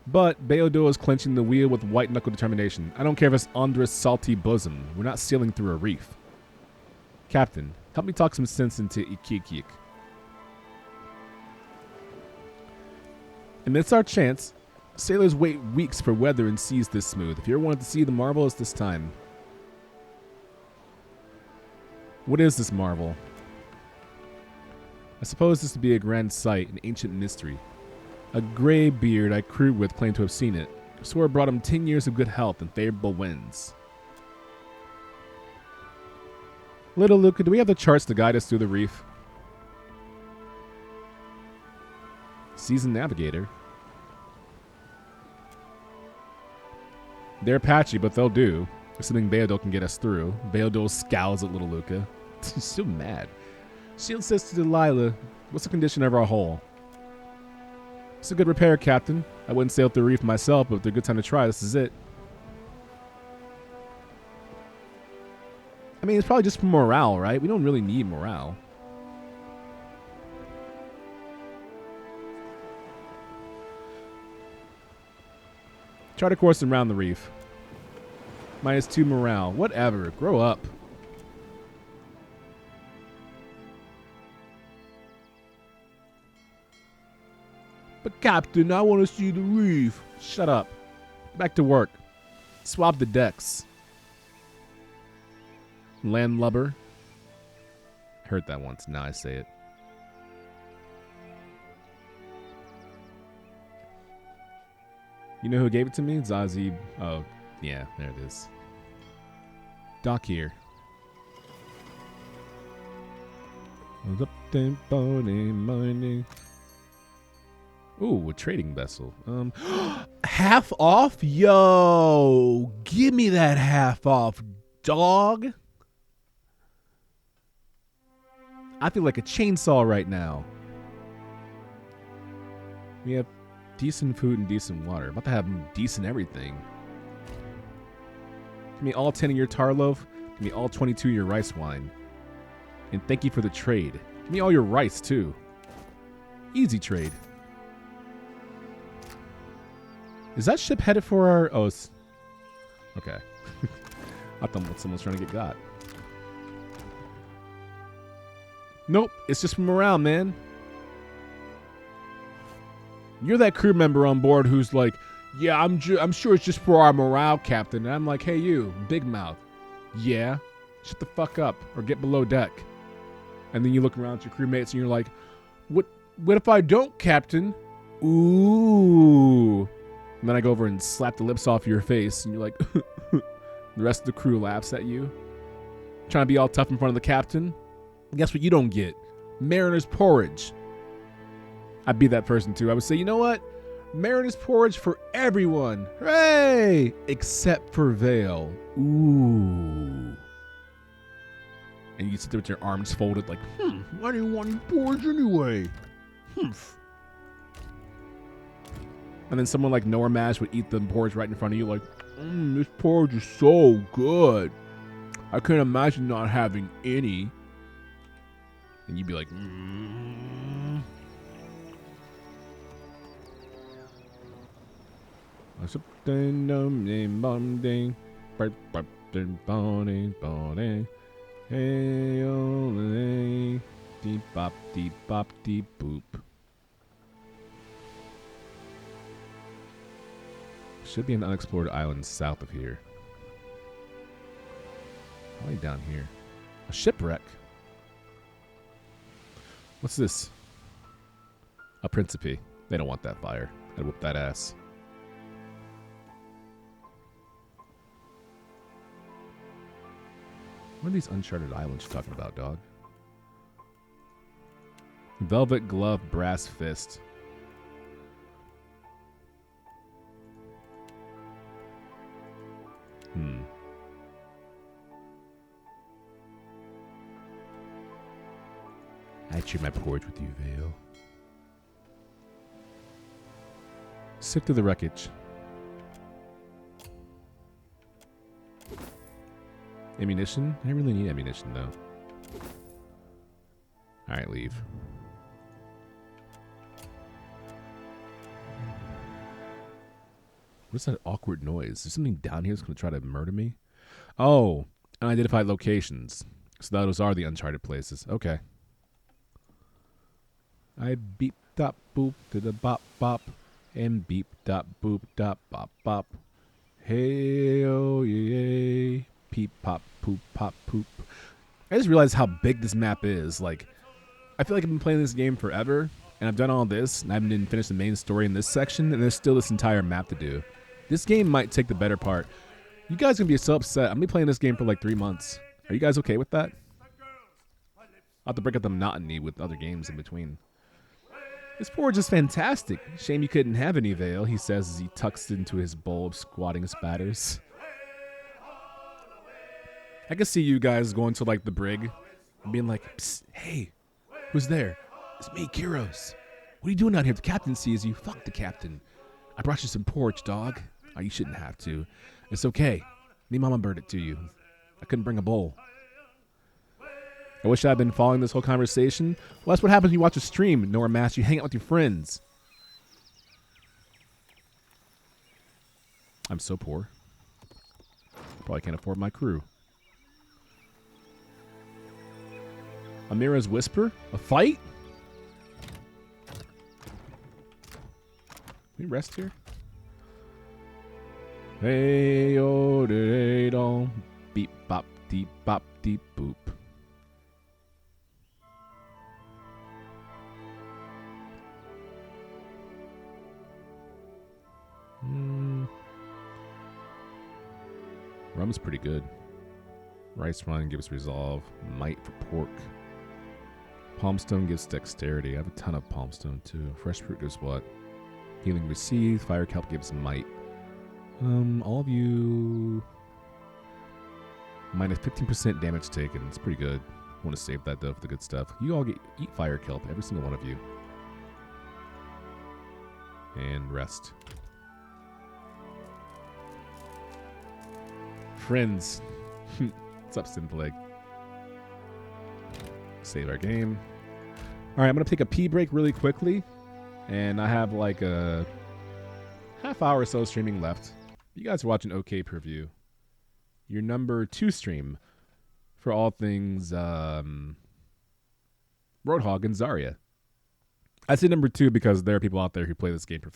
But Beodo is clenching the wheel with white-knuckle determination. I don't care if it's Andra's salty bosom. We're not sailing through a reef. Captain, help me talk some sense into Ikikik. And it's our chance. Sailors wait weeks for weather and seas this smooth. If you ever wanted to see the marvel, it's this time. What is this marvel? I suppose this to be a grand sight, an ancient mystery. A gray beard I crewed with claimed to have seen it. Swore it brought him 10 years of good health and favorable winds. Little Luca, do we have the charts to guide us through the reef? Seasoned navigator. They're patchy, but they'll do. Assuming Beodil can get us through. Beodil scowls at Little Luca. She's so mad. Shield says to Delilah, what's the condition of our hull? It's a good repair, Captain. I wouldn't sail up the reef myself, but if there's a good time to try, this is it. I mean, it's probably just for morale, right? We don't really need morale. Chart a course around the reef. -2 morale. Whatever. Grow up. But Captain, I want to see the reef. Shut up. Back to work. Swab the decks. Landlubber. Heard that once. Now I say it. You know who gave it to me? Zazie. Oh, yeah, there it is. Dock here. Ooh, a trading vessel. Half off? Yo, give me that half off, dog. I feel like a chainsaw right now. We have decent food and decent water. About to have decent everything. Give me all 10 of your tar loaf. Give me all 22 of your rice wine. And thank you for the trade. Give me all your rice, too. Easy trade. Is that ship headed for our... Oh, it's... Okay. I thought someone's trying to get got. Nope. It's just from around, man. You're that crew member on board who's like, yeah, I'm sure it's just for our morale, Captain. And I'm like, hey, you, big mouth. Yeah? Shut the fuck up or get below deck. And then you look around at your crewmates and you're like, what if I don't, Captain? Ooh. And then I go over and slap the lips off your face and you're like, the rest of the crew laughs at you. Trying to be all tough in front of the captain. Guess what you don't get? Mariner's porridge. I'd be that person too. I would say, you know what? Mariner's porridge for everyone. Hooray! Except for Vale. Ooh. And you sit there with your arms folded like, I didn't want any porridge anyway. And then someone like Normash would eat the porridge right in front of you like, this porridge is so good. I couldn't imagine not having any. And you'd be like, deep bop, deep bop, deep boop. Should be an unexplored island south of here. Probably down here. A shipwreck. What's this? A Principe. They don't want that fire. I'd whoop that ass. What are these uncharted islands you're talking about, dog? Velvet glove, brass fist. I share my porridge with you, Vale. Sift through the wreckage. Ammunition? I really need ammunition, though. Alright, leave. What's that awkward noise? Is something down here that's going to try to murder me? Oh, unidentified locations. So those are the uncharted places. Okay. I beep dop boop to the bop bop and beep dop boop dop bop bop. Hey oh yeah, peep pop poop pop poop. I just realized how big this map is. Like, I feel like I've been playing this game forever, and I've done all this, and I haven't even finished the main story in this section, and there's still this entire map to do. This game might take the better part. You guys are going to be so upset. I'm going to be playing this game for like 3 months. Are you guys okay with that? I'll have to break up the monotony with other games in between. This forge is fantastic. Shame you couldn't have any veil, he says as he tucks into his bowl of squatting spatters. I can see you guys going to like the brig and being like, psst, hey, who's there? It's me, Kiros. What are you doing out here? The captain sees you. Fuck the captain. I brought you some porridge, dog. Oh, you shouldn't have to. It's okay. Me mama burned it to you. I couldn't bring a bowl. I wish I had been following this whole conversation. Well, that's what happens when you watch a stream, nor a match. You hang out with your friends. I'm so poor. Probably can't afford my crew. Amira's Whisper? A fight? Can we rest here? Hey, oh, they don't. Beep, bop, deep, boop. Rum's pretty good. Rice wine gives resolve. Might for pork. Palmstone gives dexterity. I have a ton of palmstone too. Fresh fruit gives what? Healing received. Fire kelp gives might. All of you minus 15% damage taken. It's pretty good. I want to save that though for the good stuff. You all eat fire kelp, every single one of you. And rest. Friends. What's up, Synthleg? Save our game. Alright, I'm going to take a pee break really quickly. And I have like a half hour or so streaming left. You guys are watching OKPV. Your number 2 stream for all things Roadhog and Zarya. I say number 2 because there are people out there who play this game professionally.